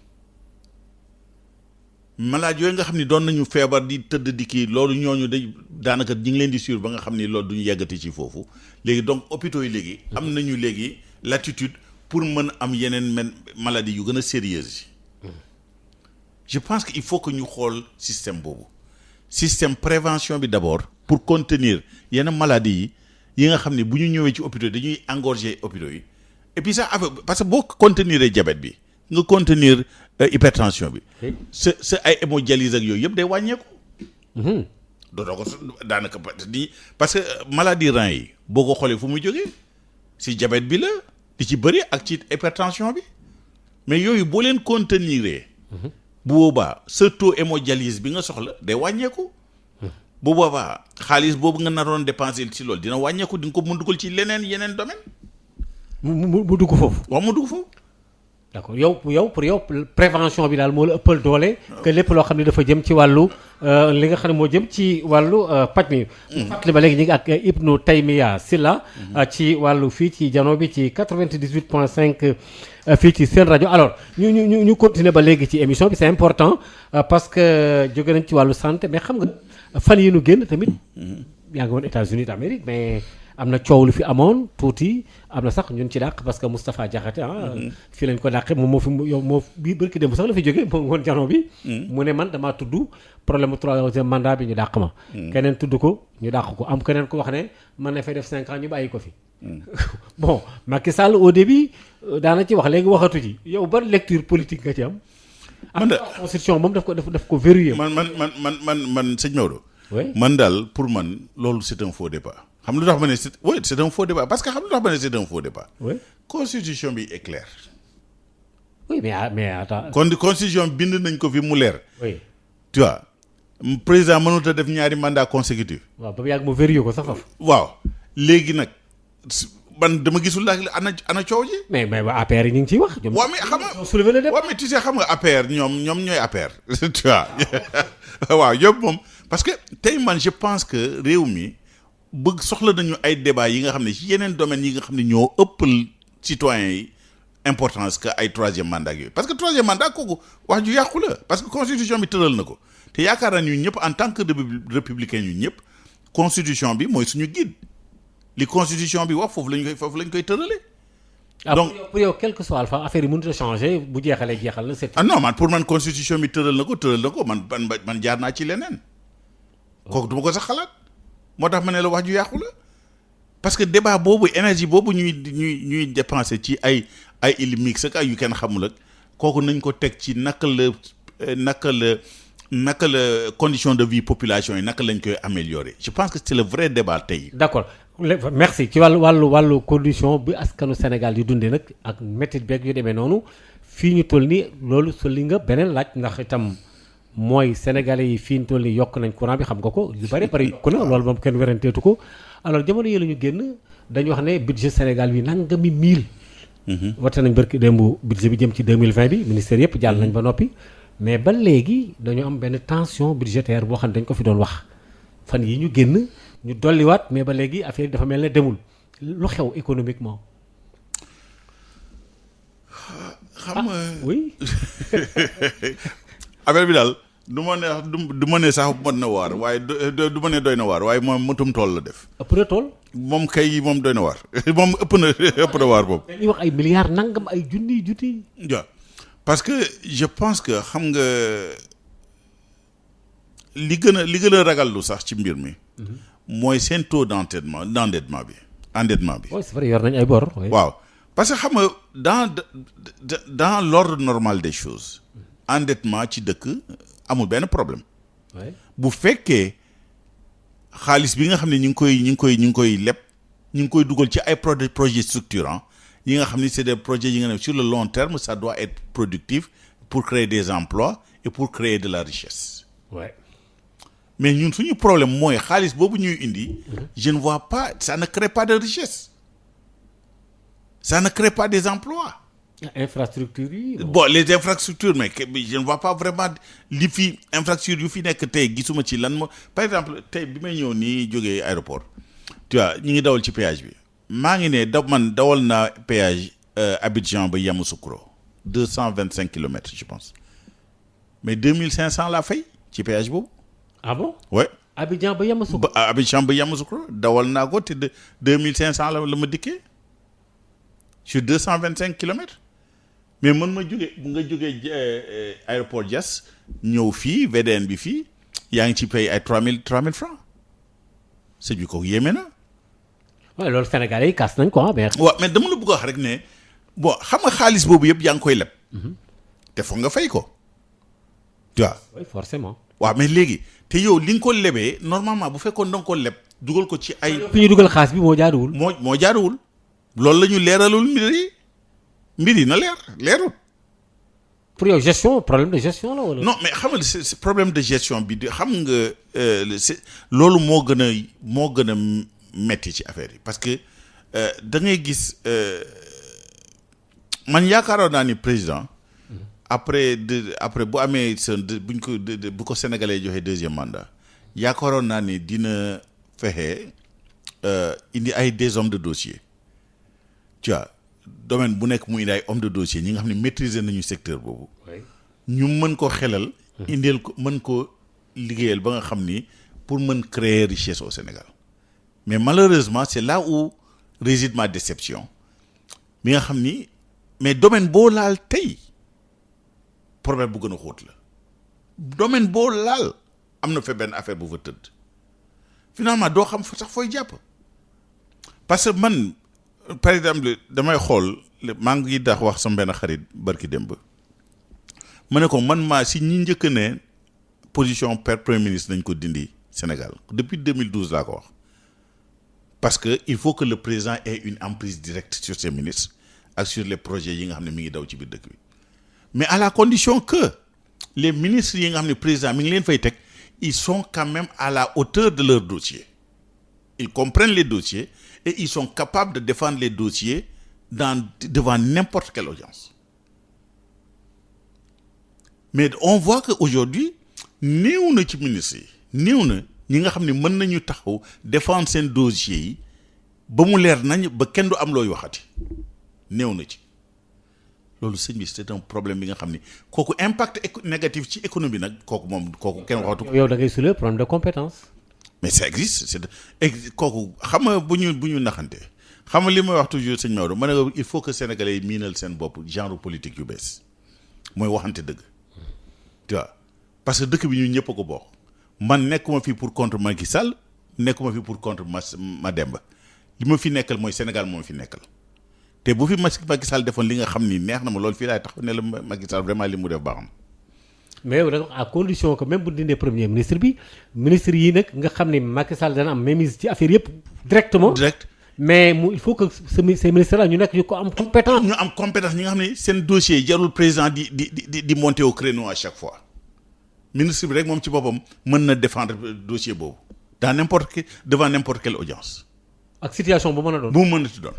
malade yooyu nga xam ni doon nañu feebar di tëdd di kii loolu ñooñu daanaka ñi ngi leen di suivre ba nga xam ni loolu duñu yeggati ci foofu léegi donc hôpitaux yi léegi am nañu léegi l'attitude pour mën am yeneen maladie yu gën a sérieuses yi je pense que il faut que ñu xool système boobu système prévention bi d'abord pour contenir yenn maladies yi nga xam ne bu ñu ñëwee ci hôpitaux dañuy engorger hôpitaux yi et puis ça parce que boo contenir diabète bi nga contenir hypertension bi sa ay hémodialyse ak yooyu yëpp day wàññeeku dootoo ko daanaka parce que maladie rein yi boo ko xoolee fu muy jógee si diabète bi la di ci bëri ak ci hypertension bi mais yooyu boo leen contenir bu boobaa sa taux hémodialyse bi nga soxla day wàññeeku bu boobaa xaalis boobu nga naroon dépenser ci loolu dina wàññeeku di nga ko mën dugal ci yeneen domaine mu dugg foofu. waaw mu dugg foofu. d'accord pour yow prévention bi daal moo la ëppal doole. que lépp loo xam ne dafa jëm ci wàllu li nga xam ne moo jëm ci wàllu paj mi. fàttali ba léegi ñu ngi ak Ibnou Taïmiya Silla. ci wàllu fii ci jano bi ci 98.5 fii ci seen rajo alors ñu continuer ba léegi ci émission bi c'est important parce que jóge nañ ci wàllu santé mais xam nga fan yi nu génn tamit. yaa ngi woon États-Unis d'Amérique mais. am na coow lu fi amoon tuuti am na sax ñun ci dàq parce que Moustapha Diakhaté fii lañ ko dàqee moom moo bii bërki démb sax la fi jógee moo ngoon jano bi mu ne man damaa tudd problème 3e mandat bi ñu dàq ma keneen tudd ko ñu dàq ko am keneen ko wax ne man na fay def 5 ans ñu bàyyi ko fi bon Macky Sall au début daana ci wax léegi waxatu ci yow ban lecture politique nga ci am constitution moom daf ko verrouillé man sëñ Maodo man daal pour man loolu c'est un faux débat xam lu tax ma ne c'est un faux débat parce que xam lu tax ma ne c'est un faux débat. oui constitution bi est claire. oui mais attends. constitution bind nañ ko fi mu leer. oui tu vois président mënut a def ñaari mandat consécutif. waaw ba yàgg mu verrouillé ko sax foofu. waaw léegi nag man dama gisul daal ana coow ji. mais waa APR yi ñu ngi ciy wax. waaw mais xam nga soulever le débat. waaw mais tu sais xam nga APR ñoom ñooy APR. tu vois waaw yëpp moom parce que tey man je pense que réew mi. bëgg soxla nañu ay débat yi nga xam ne ci yeneen domaines yi nga xam ne ñoo ëppal citoyens yi importance que ay 3e mandat yooyu parce que 3e mandat kooku wax ju yàqu la parce que constitution bi tëral na ko te yaakaar naa ñun ñëpp en tant que républicain ñun ñëpp constitution bi mooy suñu guide li constitution bi wax foofu lañ koy tëralee. donc pour yow quel que soit alpha affaire yi mënut a changer bu jeexalee jeexal na c'est. non man pour man constitution bi tëral na ko man jaar naa ci leneen. kooku du ma ko sax xalaat. moo tax ma ne la wax ju yàqu la parce que débat boobu énergie boobu ñuy dépenser ci ay illimix ak ay yu kenn xamul ak kooku nañ ko teg ci naka la condition de vie population yi naka lañ koy améliorer je pense que c'est le vrai débat tey. d'accord merci ci wàllu condition bi askanu Sénégal di dundee nag ak métit beeg yu demee noonu fii ñu toll nii loolu soli nga beneen laaj ndax itam mooy sénégalais yi fii ñu toll nii yokk nañ courant bi xam nga ko yu bari yokk na loolu moom kenn weranteetu ko alors jamono yi la ñu génn dañu wax ne budget Sénégal bi nangami 1000. wate nañ barki démb budget bi jëm ci 2020 bi ministère yëpp jàll nañ ba noppi mais ba léegi dañu am benn tension budgétaire boo xam ne dañ ko fi doon wax fan yi ñu génn ñu dolliwaat mais ba léegi affaire yi dafa mel ne demul lu xew économiquement. xam nga oui. affaire bi daal du ma ne sax mot na waar waaye du ma ne doy na waar waaye moom mutum tool la def. ëpp na tool. moom kay moom doy na waar moom ëpp na waar boobu. dañuy wax ay milliards nangam ay junni. waaw parce que je pense que xam nga li gën a ragallu sax ci mbir mi. mooy seen taux d'endettement bi. oui c'est vrai yor nañ ay bor. waaw parce que xam nga dans l'ordre normal des choses. endettement ci dëkk amul benn problème. bu fekkee xaalis bi nga xam ne ñu ngi koy leb ñu ngi koy dugal ci ay projets structurants yi nga xam ne c'est des projets yi nga xam ne sur le long terme ça doit être productif pour créer des emplois et pour créer de la richesse. Ouais. mais ñun suñu problème mooy xaalis boobu ñuy indi. je ne vois pas ça ne crée pas de richesse. ça ne crée pas des emplois. infrastructures yi. bon les infrastructures mais je ne vois pas vraiment li fi infrastructure yu fi nekk tey gisuma ci lan moo par exemple tey bi may ñëw nii jógee aéroport tu vois ñu ngi dawal ci péage bi maa ngi ne man dawal naa péage Abidjan ba Yamoussoukro 225 kilomètres je pense mais 2500 laa fay ci péage boobu. ah bon. ouais. Abidjan ba Yamoussoukro. dawal naa ko te 2500 la ma dikkee sur 225 kilomètres. mais man ma jógee aéroport Diass ñëw fii VDN bi fii yaa ngi ci pay ay 3000 francs sëñ bi ko yéeme na. waaw loolu Sénégalais yi kaas nañ ko ah. waaw mais dama la bëgg a wax rek ne bon xam nga xaalis boobu yëpp yaa ngi koy leb. te foog nga fay ko. tu vois. oui forcément. waaw mais léegi te yow li nga ko lebee normalement bu fekkoon da nga ko leb dugal ko ci ay. fi ñu dugal xaalis bi moo jaaduwul. moo jaaduwul. loolu la ñu leeralul mbir yi na leerul. pour yow problème de gestion la wala. non mais xam nga c'est problème de gestion bi xam nga loolu moo gën a metti ci affaire yi parce que da ngay gis man yaakaaroon naa ni président après bu amee bu ko sénégalais joxe deuxième mandat yaakaaroon naa ni dina fexe indi des hommes de dossier tu vois. domaine bu nekk mu indi ay homme de dossier ñi nga xam ne maîtriser nañu secteur boobu. ñu mën ko xelal. indeel ko mën ko liggéeyal ba nga xam ni pour mën créer richesse au Sénégal mais malheureusement c'est là où réside ma déception mi nga xam ni mais domaine boo laal tey problème bu gën a xóot la domaine boo laal am na fa benn affaire bu fa tëdd finalement doo xam sax fooy jàpp parce que man. par exemple damay xool maa ngi wax sama benn xarit barki démb ma ne ko man maa si ñi njëkk ne position premier ministre nañ ko dindi Sénégal depuis 2012 laa ko wax parce que il faut que le président ait une emprise directe sur ses ministres ak sur les projets yi nga xam ne mi ngi daw ci biir dëkk bi mais à la condition que les ministres yi nga xam ne président mi ngi leen fay teg ils sont quand même à la hauteur de leur dossier ils comprennent les dossiers et ils sont capables de défendre les dossiers devant n'importe quelle audience. Mais on voit qu'aujourd'hui, néew na ci ministres yi néew na ñi nga xam ne mën nañu taxaw défendre seen dossiers yi ba mu leer nañ ba kenn du am looy waxati néew na ci loolu sëñ bi c'est un problème bi nga xam ni kooku impact négatif ci économie nag kooku kenn waxatu ko. yow da ngay soulever problème de compétence. mais ça existe kooku xam nga bu ñu naxante xam nga li may wax toujours sëñ Maodo ma ne il faut que sénégalais yi miinal seen bopp genre politique yu bees mooy waxante dëgg tu vois parce que dëkk bi ñu ñëpp a ko bokk man nekkuma fi pour contre Macky Sall nekkuma fi pour contre Mademba li ma fi nekkal mooy Sénégal moo fi nekkal te bu fi Macky Sall defoon li nga xam ni neex na ma loolu fii laay tax ne la Macky Sall vraiment li mu def baaxam. mais yow da à condition que même bu dindee premier ministre bi ministre yi nag nga xam ne Macky Sall dana am mainmise ci affaire yëpp directement. direct mais il faut que ces ministres là ñu nekk ñu ko am compétence. ñu am compétence ñi nga xam ne seen dossier jarul président di monter au créneau à chaque fois ministre bi rek moom ci boppam mën na défendre dossier boobu dans devant n'importe quelle audience. ak situation bu mën a doon. bu mu mën a ti doon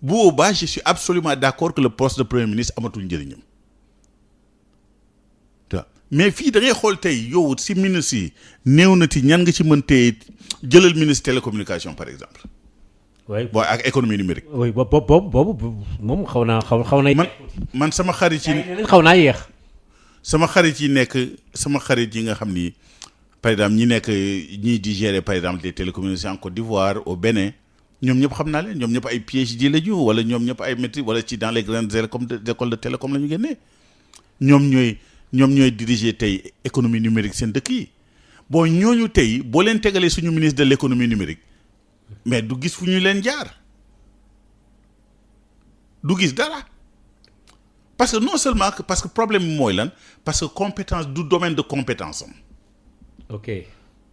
bu boobaa je suis absolument d'accord que le poste de premier ministre amatul njëriñam. mais fii da ngay xool tey yow si ministre yi néew na ti ñan nga ci mën tey jëlal ministre télécommunication par exemple. oui booy ak économie numérique. oui boobu moom xaw naa. man sama xarit yi. xaw naa yéex. sama xarit yi nga xam ni par exemple ñi nekk ñii di gérer par exemple des télécommunications en Côte d'Ivoire au Bénin ñoom ñëpp xam naa leen ñoom ñëpp ay PhD la ñu wala ñoom ñëpp ay maîtrise wala ci dans les grandes écoles de télécom la ñu génnee ñoom ñooy diriger tey économie numérique seen dëkk yi bon ñooñu tey boo leen tegalee suñu ministre de l'économie numérique mais du gis fu ñu leen jaar du gis dara parce que non seulement que parce que problème bi mooy lan parce que compétence du domaine de compétence am. ok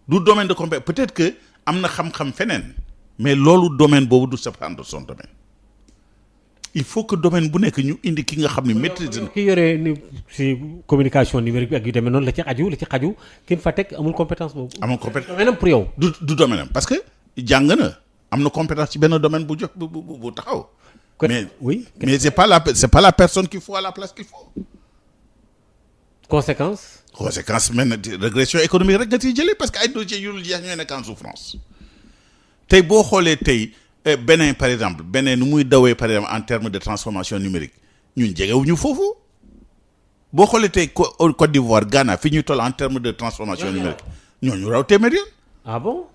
du domaine de compétence peut-être que am na xam-xam feneen mais loolu domaine boobu du septante son domaine. il faut que domaine bu nekk ñu indi ki nga xam ne maîtrise na. ki yore ni si communication numérique bi ak yu demee noonu la ci xaju kin fa teg amul compétence boobu. amul compétence domaine am pour yow. du domaine am parce que jàng na am na compétence ci benn domaine bu jox bu taxaw. mais oui. mais c'est pas la personne qu'il faut à la place qu'il faut. conséquence maintenant régression économique rek nga ciy jëlee parce que ay dossiers yu dul jeex ñooy nekk en souffrance tey boo xoolee tey. Bénin par exemple Bénin nu muy dawee par exemple en termes de transformation numérique ñun jegewuñu foofu boo xoolee tey Côte d'Ivoire Ghana fi ñuy toll en termes de transformation numérique ñooñu raw téeméer yoon. ah bon.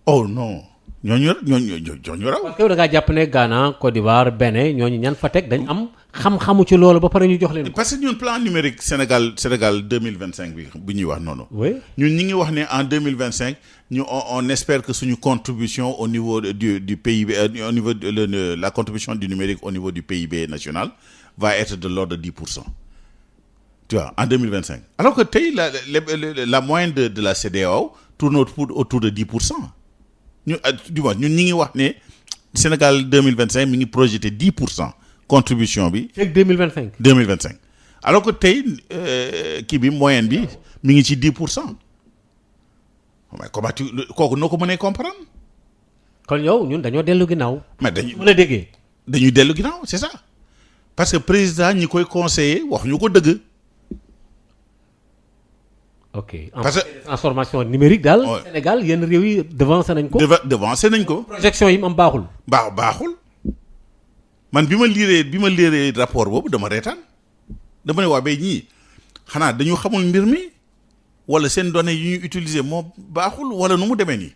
oh non ñooñu raw. parce que yow da ngaa jàpp ne Ghana Côte d'Ivoire Bénin ñooñu ñan fa teg dañ am xam-xamu ci loolu ba pare ñu jox leen. parce que ñun plan numérique Sénégal 2025 bi ñuy wax noonu. oui ñun ñi ngi wax ne en 2025 ñu on espère que suñu contribution au niveau du PIB au niveau de la contribution du numérique au niveau du PIB national va être de l'ordre de 10%. Tu vois en 2025 alors que tey la moyenne de la CEDEAO tourne autour de 10%. ñun ñi ngi wax ne Sénégal 2025 mi ngi projeté 10% contribution bi. c'est 2025. 2025 alors que tey kii bi moyenne bi mi ngi ci 10%. mais comment kooku noo ko mënee comprendre. kon yow ñun dañoo dellu ginnaaw. mais dañuy mën a déggee. dañuy dellu ginnaaw c'est ça parce que président ñi koy conseiller wax ñu ko dëgg. ok parce que transformation numérique daal. Ouais. Sénégal yenn réew yi devancé nañ ko. devancé nañ ko. projection yi mu am baaxul. baaxul man bi ma liiree rapport boobu dama reetaan dama ne waa bay ñii xanaa dañu xamul mbir mi wala seen données yu ñuy utiliser moo baaxul wala nu mu demee nii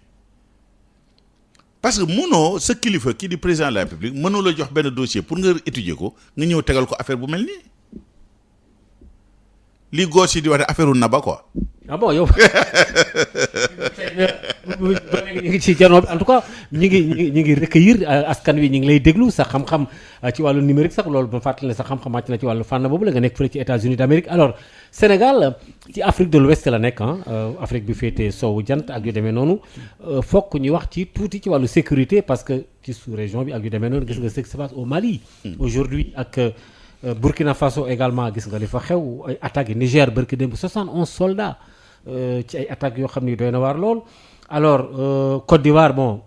parce que mënoo sa kilifa kii di président de la République mënoo la jox benn dossier pour nga étudier ko nga ñëw tegal ko affaire bu mel nii li góor si di wax affaire u naba quoi. ah bon yow ñu ngi ci janoo bi en tout cas ñu ngi recueillir askan wi ñu ngi lay déglu sa xam-xam ci wàllu numérique sax loolu ba fàttali ne sa xam-xam màcc na ci wàllu fànn boobu la nga nekk fële ci États-Unis d'Amérique alors Sénégal ci Afrique de l'Ouest la nekk Afrique bi féetee sowu jant ak yu demee noonu fokk ñu wax ci tuuti ci wàllu sécurité parce que ci sous-région bi ak yu demee noonu gis nga ce qui se passe au Mali aujourd'hui ak Burkina Faso également gis nga li fa xew ay attaques yi Niger barki démb 71 soldats ci ay attaques yoo xam ni doy na waar lool alors Côte d'Ivoire bon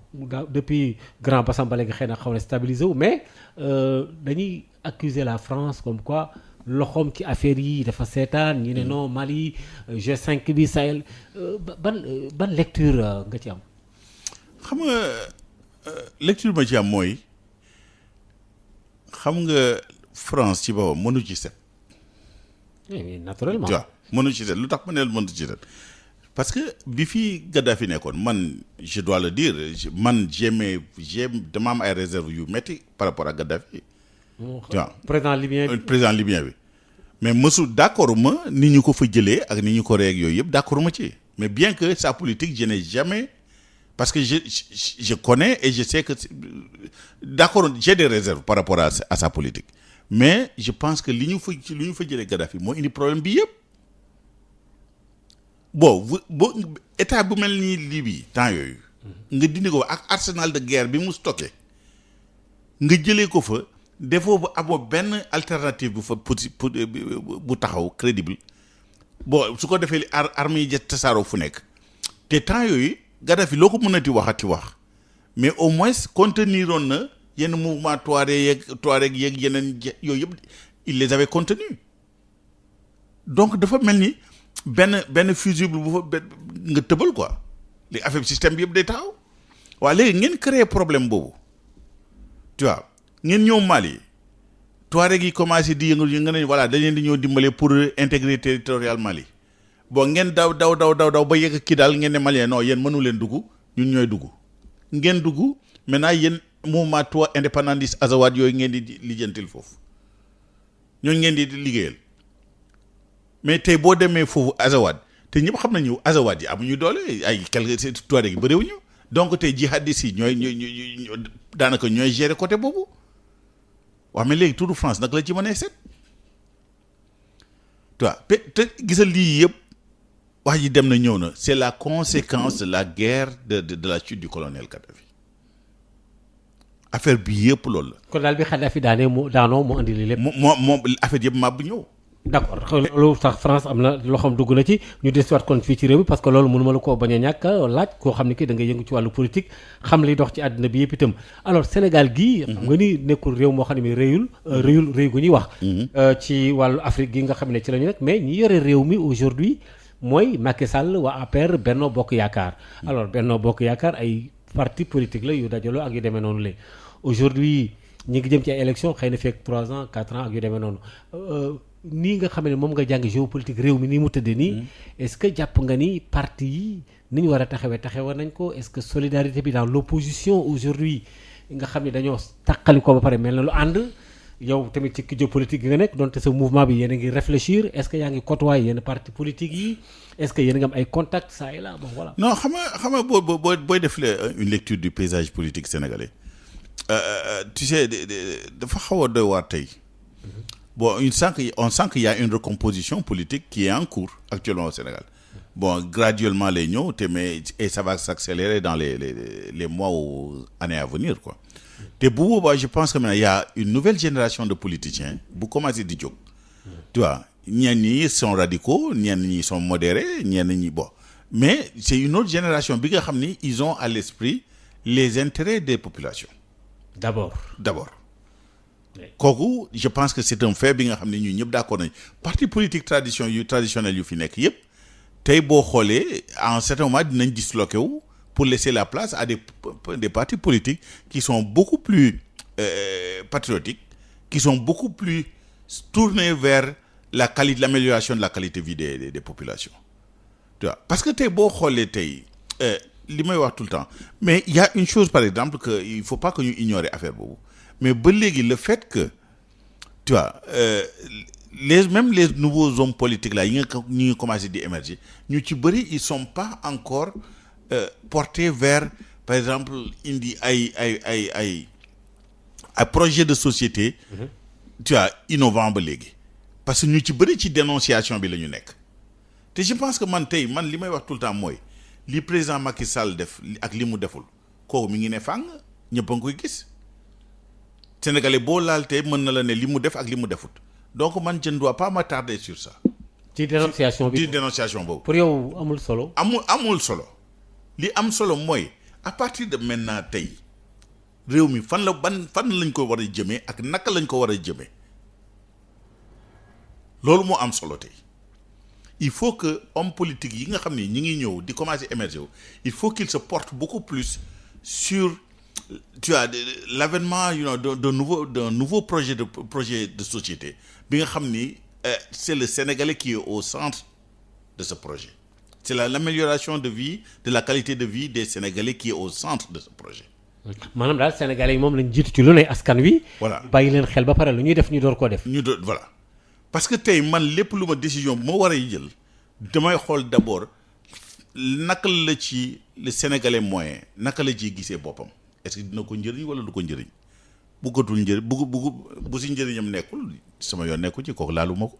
depuis Grand Bassam ba léegi xëy na xaw na stabilisé wu mais dañuy accuser la France comme quoi loxoom ci affaire yi dafa seetaan ñi ne non Mali G5 bi Sahel ban lecture nga ci am. xam nga lecture ma ci am mooy xam nga France ci boppam mënu ci set. oui naturellement. tu vois mënu ci set lu tax ma ne mënu ci set parce que bi fii Gaddafi nekkoon man je dois le dire j'aime dama am ay réserve yu métti par rapport à Gaddafi. tu vois président libyen bi. mais d'accord ma ni ñu ko fa jëlee ak ni ñu ko rey ak yooyu yëpp d'accord ma ci mais bien que sa politique je n'ai jamais parce que je connais et je sais que d'accord j'ai des réserves par rapport à sa politique mais je pense que li ñu fa jëlee Gaddafi moo indi problème bi yëpp. bon état bu mel ni Libye temps yooyu. nga dindi ko ak arsenal de guerre bi mu stocké nga jëlee ko fa defoo ba amoo benn alternative bu fa bu taxaw crédible bon su ko defee li armes yi tasaaroo fu nekk te temps yooyu Gaddafi loo ko mënati waxati wax mais au moins contenir woon na yenn mouvement Touareg yeeg yeneen yooyu yëpp il les avait contenus donc dafa mel ni. benn fusible bu fa nga tëbal quoi les affaire système bi yëpp day taxaw waaw léegi ngeen créer problème boobu tu vois ngeen ñëw Mali Touareg yi commencé di yëngu nga ne voilà dañ leen di ñëw dimbale pour intégrer territorial Mali bon ngeen daw ba yegg kii daal ngeen ne Malien non yéen mënu leen dugg ñun ñooy dugg ngeen dugg maintenant yéen mouvement toi indépendantiste Azawad yooyu ngeen di lijjantil foofu ñooñu ngeen di liggéeyal. mais tey boo demee foofu Azawad te ñëpp xam nañu Azawad yi amuñu doole ay quelques Touareg yi bëriwuñu donc tey jihadistes yi ñooy daanaka ñooy gérer côté boobu waaw mais léegi Tour de France nag la ci mën a seet tu vois te gisal lii yëpp wax ji dem na ñëw na c'est la conséquence de la guerre de la chute du colonel Kadhafi affaire bi yëpp loolu la. kon daal bi Kadhafi daanoo mu andi li lépp. moo affaire yëpp maa bu ñëw. d'accord loolu sax France am na loxoom dugg na ci ñu desuwaat kon fii ci réew mi parce que loolu mënuma la koo bañ a ñàkk laaj koo xam ne ki da ngay yëngu ci wàllu politique xam li dox ci àddina bi yëpp itam alors Sénégal gii xam nga ni nekkul réew moo xam ne mi réy gu ñuy wax ci wàllu Afrique gi nga xam ne ci la ñu nekk mais ñi yore réew mi aujourd'hui mooy Macky Sall waa APR Benno Bokk Yaakaar alors Benno Bokk Yaakaar ay parti politique la yu dajaloo ak yu demee noonu la aujourd'hui ñi ngi jëm ci ay élection xëy na fekk 3 ans 4 ans ak yu demee noonu nii nga xam ne moom nga jàng géopolitique réew mi nii mu tëddee nii est-ce que jàpp nga ni parti yi ni ñu war a taxawee nañ ko est-ce que solidarité bi dans l'opposition aujourd'hui nga xam ne dañoo taqali ko ba pare mel na lu ànd yow tamit ci géopolitique gi nga nekk donte sa mouvement bi yéen a ngi réfléchir est-ce que yaa ngi côtoyer yenn parti politique yi est-ce que yéen a ngi am ay contacts ça et là bon voilà. non xam nga booy def une lecture du paysage politique sénégalais tu sais dafa xaw a doy waar tey. Bon, on sent qu'il y a une recomposition politique qui est en cours actuellement au Sénégal. Bon, graduellement les ñëw et ça va s'accélérer dans les mois ou années à venir quoi. Te bu boobaa je pense que maintenant il y a une nouvelle génération de politiciens bu commencé di jóg. Tu vois, ñenn ñi sont radicaux, ñenn ñi sont modérés, ñenn ñi bon. Mais c'est une autre génération bi nga xam ni ils ont à l'esprit les intérêts des populations. D'abord. Kooku je pense que c'est un fait bi nga xam ne ñun ñëpp d'accord nañ parti politique traditionnel yu fi nekk yëpp tey boo xoolee à un certain moment dinañ disloqué wu pour laisser la place à des partis politiques qui sont beaucoup plus patriotiques qui sont beaucoup plus tournés vers l'amélioration de la qualité de vie des populations tu vois parce que tey boo xoolee tey li may wax tout le temps mais il y a une chose par exemple que il faut pas que ñu ignorer affaire boobu mais ba léegi le fait que tu vois même les nouveaux hommes politiques là yi nga ñu ngi commencé di émerger ñu ci bëri ils sont pas encore portés vers par exemple indi ay projet de société tu vois innovant ba léegi parce que ñu ci bëri ci dénonciation bi la ñu nekk te je pense que man li may wax tout le temps mooy li président Macky Sall def ak li mu deful kooku mi ngi ne fàng ñëpp a ngi koy gis Sénégalais boo laal tey mën na la ne li mu def ak li mu defut donc man je ne dois pas m'attarder sur ça. ci dénonciation bi ci dénonciation boobu. pour yow amul solo. amul solo li am solo mooy à partir de maintenant tey réew mi fan lañ ko war a jëmee ak naka lañ ko war a jëmee loolu moo am solo tey il faut que homme politique yi nga xam ne ñi ngi ñëw di commencer émerger wu il faut qu'il se porte beaucoup plus sur. Tu vois l'avènement d'un nouveau projet de société bi nga xam ni c'est le Sénégalais qui est au centre de ce projet c'est l'amélioration de vie, de la qualité de vie des Sénégalais qui est au centre de ce projet. maanaam daal Sénégalais yi moom lañ jiitu ci lu ne askan wi. Voilà bàyyi leen xel ba pare lu ñuy def ñu door koo def. voilà parce que tey man lépp lu ma décision bu ma war a jël damay xool d'abord naka la ci le Sénégalais moyen naka la ciy gisee boppam est-ce que dina ko njëriñ wala du ko njëriñ buggatul njëriñ bu si njëriñam nekkul sama yoon nekku ci kooku laalu ma ko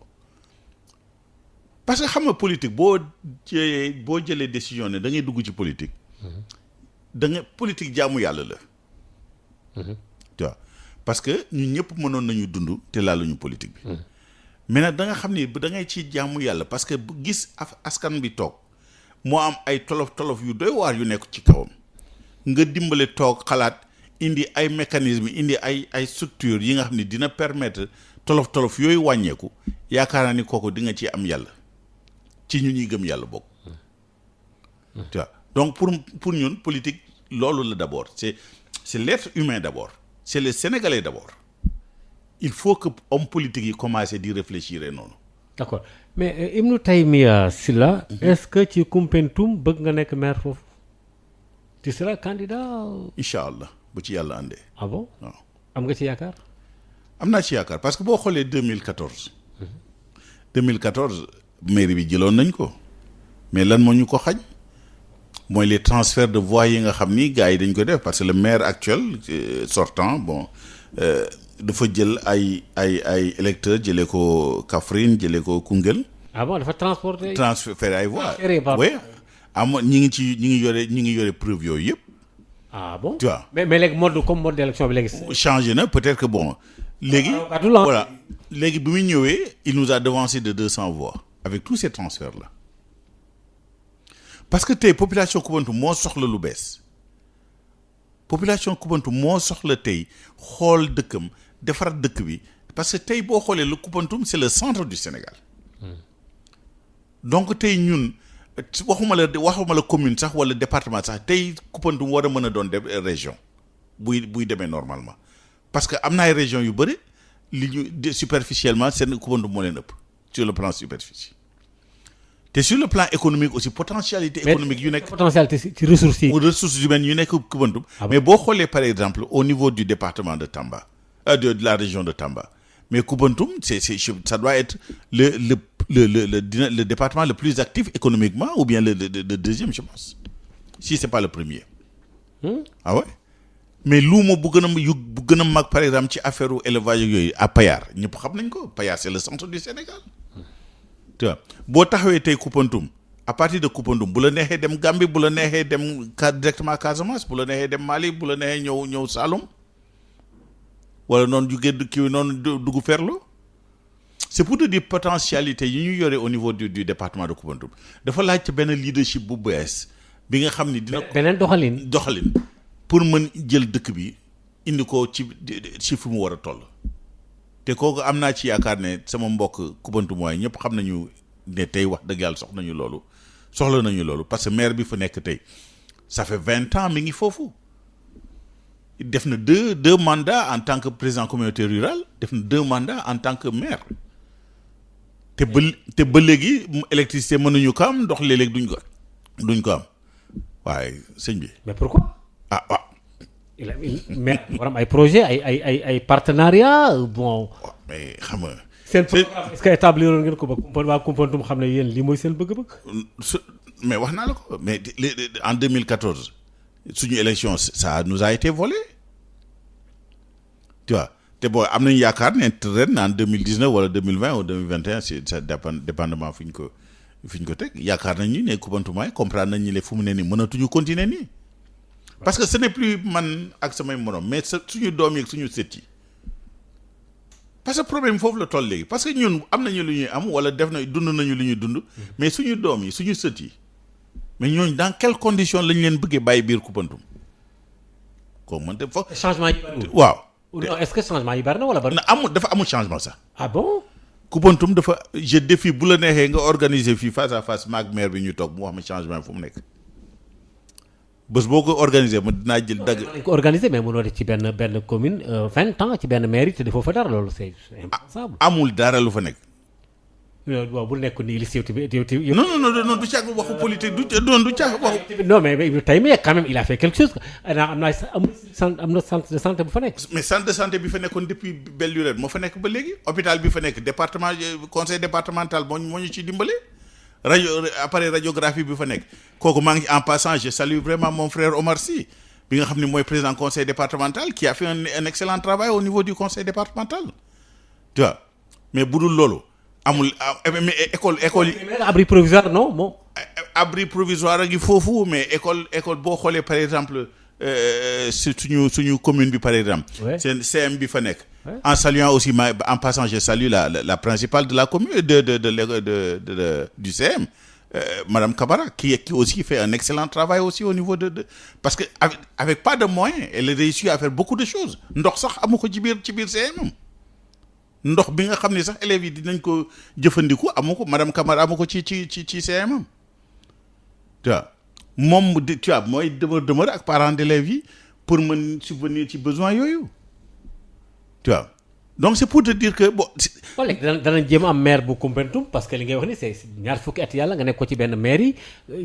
parce que xam nga politique boo jëlee décision ne da ngay dugg ci politique da nga politique jaamu yàlla la tu vois parce que ñun ñëpp mënoon nañu dund te laaluñu politique bi mais nag da nga xam ni da ngay ci jaamu yàlla parce que gis askan bi toog moo am ay tolof yu doy waar yu nekk ci kawam nga dimbale toog xalaat indi ay mécanismes indi ay structures yi nga xam ni dina permettre tolof yooyu wàññeeku yaakaar naa ni kooku di nga ci am yàlla ci ñu ñuy gëm yàlla bokk tu vois donc pour ñun politique loolu la d'abord c'est l'être humain d'abord c'est le Sénégalais d'abord il faut que homme politique yi commencer di réfléchir noonu. D'accord mais Ibnou Taïmiya Silla est-ce que ci Koumpentoum bëgg nga nekk maire foofu tu seras candidat. incha allah bu ci yàlla àndee. ah bon waaw am nga ci yaakaar. am naa ci yaakaar parce que boo xoolee 2014 mairie bi jëloon nañ ko mais lan moo ñu ko xañ mooy les transferts de voix yi nga xam ni gars yi dañ ko def parce que le maire actuel sortant bon dafa jël ay électeurs jëlee ko Kaffrine jëlee ko Koungheul. ah bon dafa transférer ay voix. oui ñi ngi yore preuve yooyu yëpp. ah bon tu vois mais léegi mode d'élection bi léegi. changé na peut-être que bon. léegi voilà léegi bi muy ñëwee il nous a devancé de 200 voix avec tous ces transferts là parce que tey population Koumpentoum moo soxla lu bees population Koumpentoum moo soxla tey xool dëkkam defaraat dëkk bi parce que tey boo xoolee le Koumpentoum c'est le centre du Sénégal donc tey ñun waxuma la commune sax wala département sax tey Koumpentoum war a mën a doon région buy demee normalement parce que am na ay régions yu bëri li ñu superficiellement seen Koumpentoum moo leen ëpp sur le plan superficie te sur le plan économique aussi potentialité économique yu nekk potentialité ci ressources humaines yu nekk Koumpentoum mais boo xoolee par exemple au niveau du département de Tamba de la région de Tamba mais Koumpentoum ça doit être le département le plus actif économiquement ou bien le deuxième je pense si c'est pas le premier ah ouais mais luuma bu gën a mag par exemple ci affaire élevage yooyu à Payar ñëpp xam nañ ko Payar c'est le centre du Sénégal tu vois boo taxawee tey Koumpentoum à partir de Koumpentoum bu la neexee dem Gambie bu la neexee dem directement Casamance bu la neexee dem Mali bu la neexee ñëw Saloum wala noonu jugee kii noonu dugg Ferlo c'est pour te dire potentialité yi ñu yore au niveau du département de Koumpentoum dafa laaj ci benn leadership bu bees bi nga xam ni dina beneen doxalin pour mën jël dëkk bi indi ko ci fi mu war a toll te kooku am naa ci yaakaar ne sama mbokk Koumpentoum waaye ñëpp xam nañu ne tey wax dëgg yàlla soxla nañu loolu parce que maire bi fa nekk tey ça fait 20 ans mi ngi foofu def na deux mandats en tant que président communauté rurale def na 2 mandats en tant que maire te ba léegi électricité mënuñu ko am ndox léeg-léeg duñ ko am waaye sëñ bi. mais pourquoi. ah waaw. mais waram ay projet ay partenariat bon. mais xam nga. seen programme est-ce que établir ngeen ko ba waa Koumpentoum xam ne yéen lii mooy seen bëgg-bëgg. mais wax naa la ko mais en 2014 suñu élection ça nous a été volé tu vois te boo am nañu yaakaar ne ren en 2019 wala 2020 ou 2021 c'est ça dépendamment fi ñu ko teg yaakaar nañu ne Koumpentoum comprendre nañu ne fu mu ne nii mënatuñu continuer nii. parce que ce n'est plus man ak samay morom mais suñu doom yi ak suñu sët yi parce que problème foofu la toll léegi parce que ñun am nañu lu ñuy am wala dund nañu lu ñuy dund mais suñu doom yi suñu sët yi mais ñooñu dans quelles conditions lañ leen bëggee bàyyi biir Koumpentoum ko man de foog changement yi bari waaw non est-ce que changement yi bari na wala bari dafa amul changement sax ah bon Koumpentoum dafa je défie bu la neexee nga organiser fii face à face maag maire bi ñu toog mu wax ma changement fu mu nekk bés boo ko organisé ma dinaa jël dagg. ko organisé mais mënoo def ci benn commune 20 ans ci benn mairie te defoo fa dara loolu c'est impensable. amul dara lu fa nekk waaw bu nekk nii li siiw tamit non du càgg waxu politique du càgg waxu. non mais Ibnou Taïmiya quand même il a fait quelque chose am na centre de santé bu fa nekk. mais centre de santé bi fa nekkoon depuis belle lurette moo fa nekk ba léegi hôpital bi fa nekk département conseil départemental moo ñu ciy dimbale appareil radiographie bi fa nekk kooku maa ngi en passant je salue vraiment mon frère Omar Sy bi nga xam ne mooy président conseil départemental qui a fait un excellent travail au niveau du conseil départemental tu vois mais bu dul loolu amul mais école yi. abri provisoire non bon. abri provisoire a ngi foofu mais école boo xoolee par exemple suñu commune bi par exemple. seen CM bi fa nekk. en saluant aussi en passant je salue la principale de la commune du CM. Madame Kabara qui aussi fait un excellent travail aussi au niveau de parce que avec pas de moyens elle a réussi à faire beaucoup de choses ndox sax amu ko ci biir CM ndox bi nga xam ne sax élèves yi dinañ ko jëfandiku amu ko Madame Kabara amu ko ci CM tu vois moom tu vois mooy demeure ak parents d'élèves yi pour mën subvenir ci besoin yooyu tu vois donc c'est pour te dire que bon. léegi danañ jéem am maire bu Koumpentoum parce que li ngay wax ni c'est ñaar fukki at yàlla nga nekk ko ci benn maire yi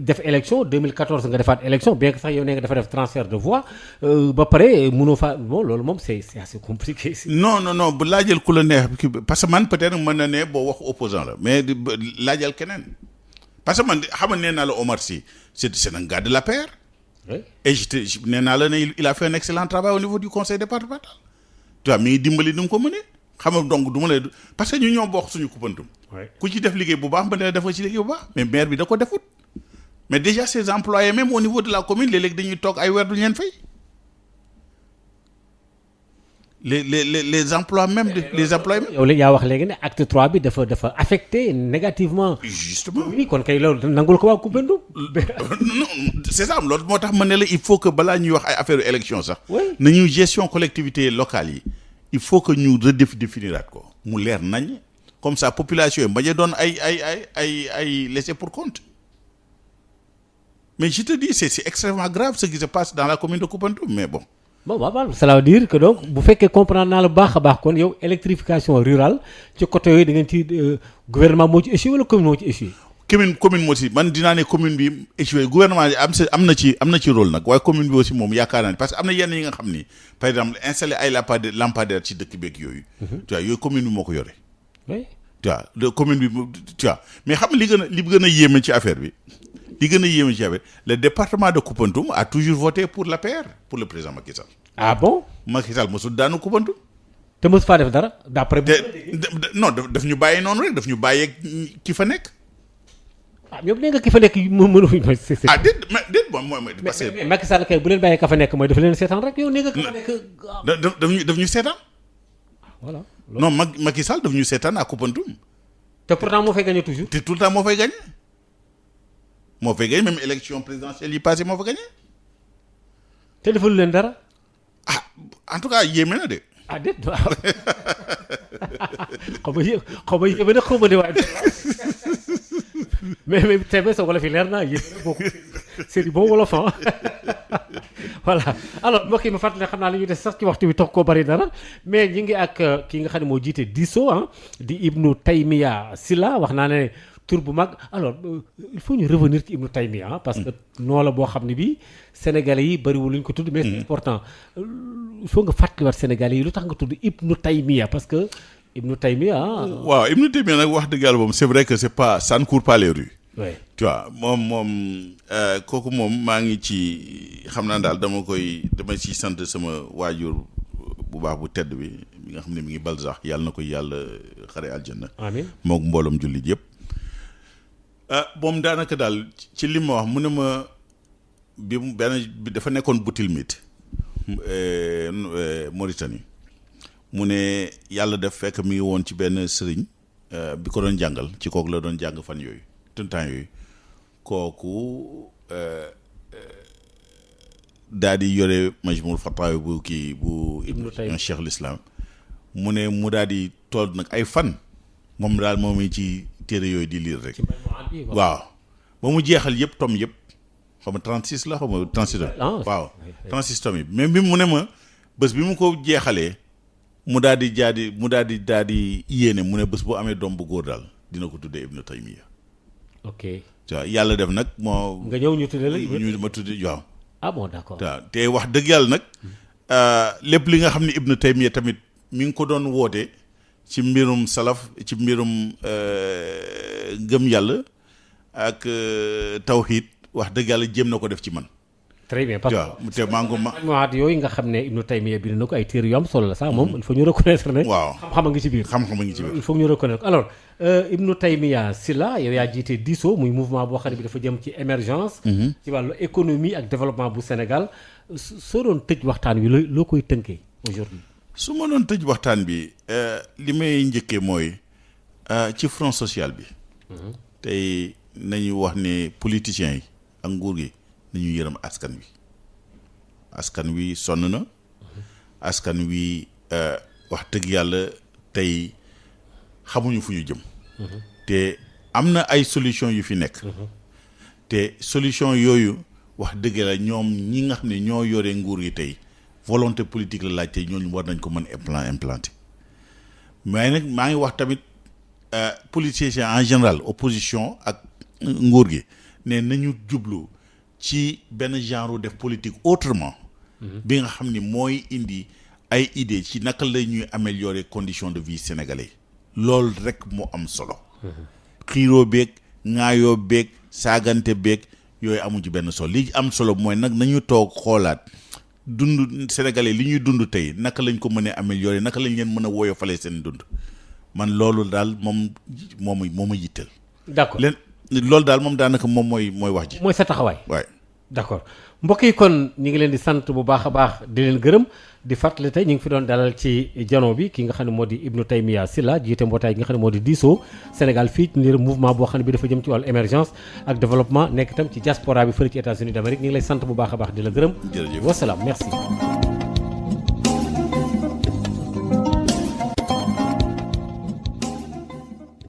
def élection 2014 nga defaat élection bien que sax yow nee nga dafa def transfert de voix ba pare mënoo fa bon loolu moom c'est assez compliqué. non bu laajal ku la neex parce que man peut-être mën na ne boo wax opposant la mais laajal keneen parce que man xam nga nee naa la Omar Sy c'est un gars de l'APR. oui et nee naa la ne il a fait un excellent travail au niveau du conseil départemental. tu vois mi ngi dimbali ni mu ko mënee xam nga donc du ma lay parce que ñu ñoo bokk suñu Koumpentoum. ku ci def liggéey bu baax ba ne dafa ci liggéey bu baax mais maire bi da ko defut mais déjà ses employés même au niveau de la commune léeg-léeg dañuy toog ay weer duñu leen fay les emplois même les employés même. yow léegi yaa wax léegi ne acte 3 bi dafa affecté négativement. justement oui kon kay loolu nangul ko waa Koumpentoum. non c'est ça loolu moo tax ma ne la il faut que balaa ñuy wax ay affaire élection sax. nañu gestion collectivité locale yi il faut que ñu redéfiniraat ko mu leer nañ comme ça population yi bañ a doon ay laissé pour compte mais je te dis c'est extrêmement grave ce qui se passe dans la commune de Koumpentoum mais bon. waaw cela veut dire que donc bu fekkee comprendre naa la baax a baax kon yow électrification rurale ci côté yooyu da ngeen ci gouvernement moo ci échoué wala commune moo ci échoué. commune moo ci man dinaa ne commune bi échoué gouvernement yi am na ci rôle nag waaye commune bi aussi moom yaakaar naa ne parce que am na yenn yi nga xam ni par exemple installé ay lampadaire ci dëkk beeg yooyu. tu vois yooyu commune bi moo ko yore. oui tu vois commune bi tu vois mais xam nga li gën a yéeme ci affaire bi. le département de Koumpentoum a toujours voté pour l'APR pour le président Macky Sall. ah bon. Macky Sall mosul daanu Koumpentoum. te mosu faa def dara d'après. non daf ñu bàyyi noonu rek daf ñu bàyyi ki fa nekk. ah ñoom nee nga ki fa nekk mënuñu. ah déet bon mooy. parce que mais Macky Sall kay bu leen bàyyee ka fa nekk mooy dafa leen seetaan rek yow nee nga ka fa nekk. daf ñu seetaan. voilà. non Macky Sall daf ñu seetaan à Koumpentoum. te pourtant moo fay gagné toujours. te tout le temps moo fay gagné. moo fay gagné même élection présidentielle yi passé moo fa gagné. te defalu leen dara. ah en tout cas yéeme na de. ah déet waaw xaw ma yéeme na xaw ma de waaye mais tey sa wolof yi leer naa yéeme na bokk c'est du bon wolof voilà alors mbokk yi ma fàttali xam naa li ñu des sax ci waxtu bi tax koo bari dara mais ñi ngi ak ki nga xam ne moo jiite diso di Ibnou Taïmiya Silla wax naa ne tur bu mag alors il faut ñu revenir ci Ibnou Taïmiya parce que noo la boo xam ne bii Sénégalais yi bariwul lu ñu ko tudd mais c'est important il faut nga fàttaliwaat Sénégalais yi lu tax nga tudd Ibnou Taïmiya parce que Ibnou Taïmiya waaw Ibnou Taïmiya nag wax dëgg yàlla moom c'est vrai que c'est pas ça ne court pas les rues. oui tu vois moom kooku moom maa ngi ci xam naa daal dama ciy sant sama waajur bu baax bu tedd bi nga xam ne mi ngi balsax yàlla na ko yàlla xare aljanna. amiin mook mbooloom jullit yëpp. moom daanaka daal ci li ma wax mu ne ma bi dafa nekkoon Boutilmit Mauritanie mu ne yàlla def fekk mi ngi woon ci benn sëriñ bi ko doon jàngal ci kooku la doon jàng fan yooyu temps yooyu kooku daal di yore Majmul Fatawa bu kii bu Ibnu Cheikh l'Islam mu ne mu daal di tool nag ay fan moom daal moom ci téere yooyu di lire rek waaw ba mu jeexal yëpp tom yëpp xam nga 36 la xam nga 36 waaw 36 tom yi mais bi mu ne ma bés bi mu ko jeexalee mu daal di yéene mu ne bés bu amee doom bu góor daal dina ko tuddee Ibnu Taymiya. ok waaw yàlla def nag moo. nga ñëw ñu tuddee la ñu ma tuddee waaw. ah bon d'accord. waaw te wax dëgg yàlla nag lépp li nga xam ne Ibnu Taymiya tamit mi ngi ko doon woote ci mbirum salaf ci mbirum gëm yàlla ak tawhid wax dëgg yàlla jéem na ko def ci man. très bien parce que waaw te maa ngi yooyu nga xam ne Ibnu Taymiya bind na ko ay téere yu am solo la sax moom il faut ñu reconnaître ne. waaw xam-xam a ngi ci biir. xam-xam a ngi ci biir. il faut ñu reconnaître alors Ibnu Taymiya Sylla yow yaa jiite DISO muy mouvement boo xam ne bi dafa jëm ci émergence. ci wàllu économie ak développement bu Sénégal soo doon tëj waxtaan wi loo koy tënkee aujourd'hui. su ma doon tëj waxtaan bi li may njëkkee mooy ci front social bi. tey nañu wax ne politiciens yi ak nguur gi. nañu yërëm askan wi sonn na askan wi wax dëgg yàlla tey xamuñu fu ñu jëm te am na ay solution yu fi nekk te solution yooyu wax dëgg la ñoom ñi nga xam ne ñoo yore nguur gi tey volonté politique la laaj tey ñooñu war nañ ko mën implanter mais nag maa ngi wax tamit politiciens en général opposition ak nguur gi ne nañu jublu ci benn genre def politique autrement bi nga xam ni mooy indi ay idées ci naka la ñuy améliorer conditions de vie sénégalais loolu rek moo am solo xiiroo beeg ŋaayoo beeg saagante beeg yooyu amu ci benn solo li am solo mooy nag nañu toog xoolaat dund sénégalais li ñuy dund tey naka lañ ko mën a améliorer naka lañ leen mën a woyofalee seen dund man loolu daal moo ma yitteel. d'accord loolu daal moom daanaka moom mooy wax ji. mooy sa taxawaay. waay d'accord mbokk yi kon ñu ngi leen di sant bu baax a baax di leen gërëm di fàttali tey ñu ngi fi doon dalal ci jano bi ki nga xam ne moo di Ibnu Taymiya Sylla jiite mbootaay gi nga xam ne moo di DISO Sénégal fii ci mouvement boo xam ne bi dafa jëm ci wàllu émergence ak développement nekk itam ci diaspora bi fële ci États-Unis d'Amérique ñu ngi lay sant bu baax a baax di la gërëm. jërëjëf wasalaam merci.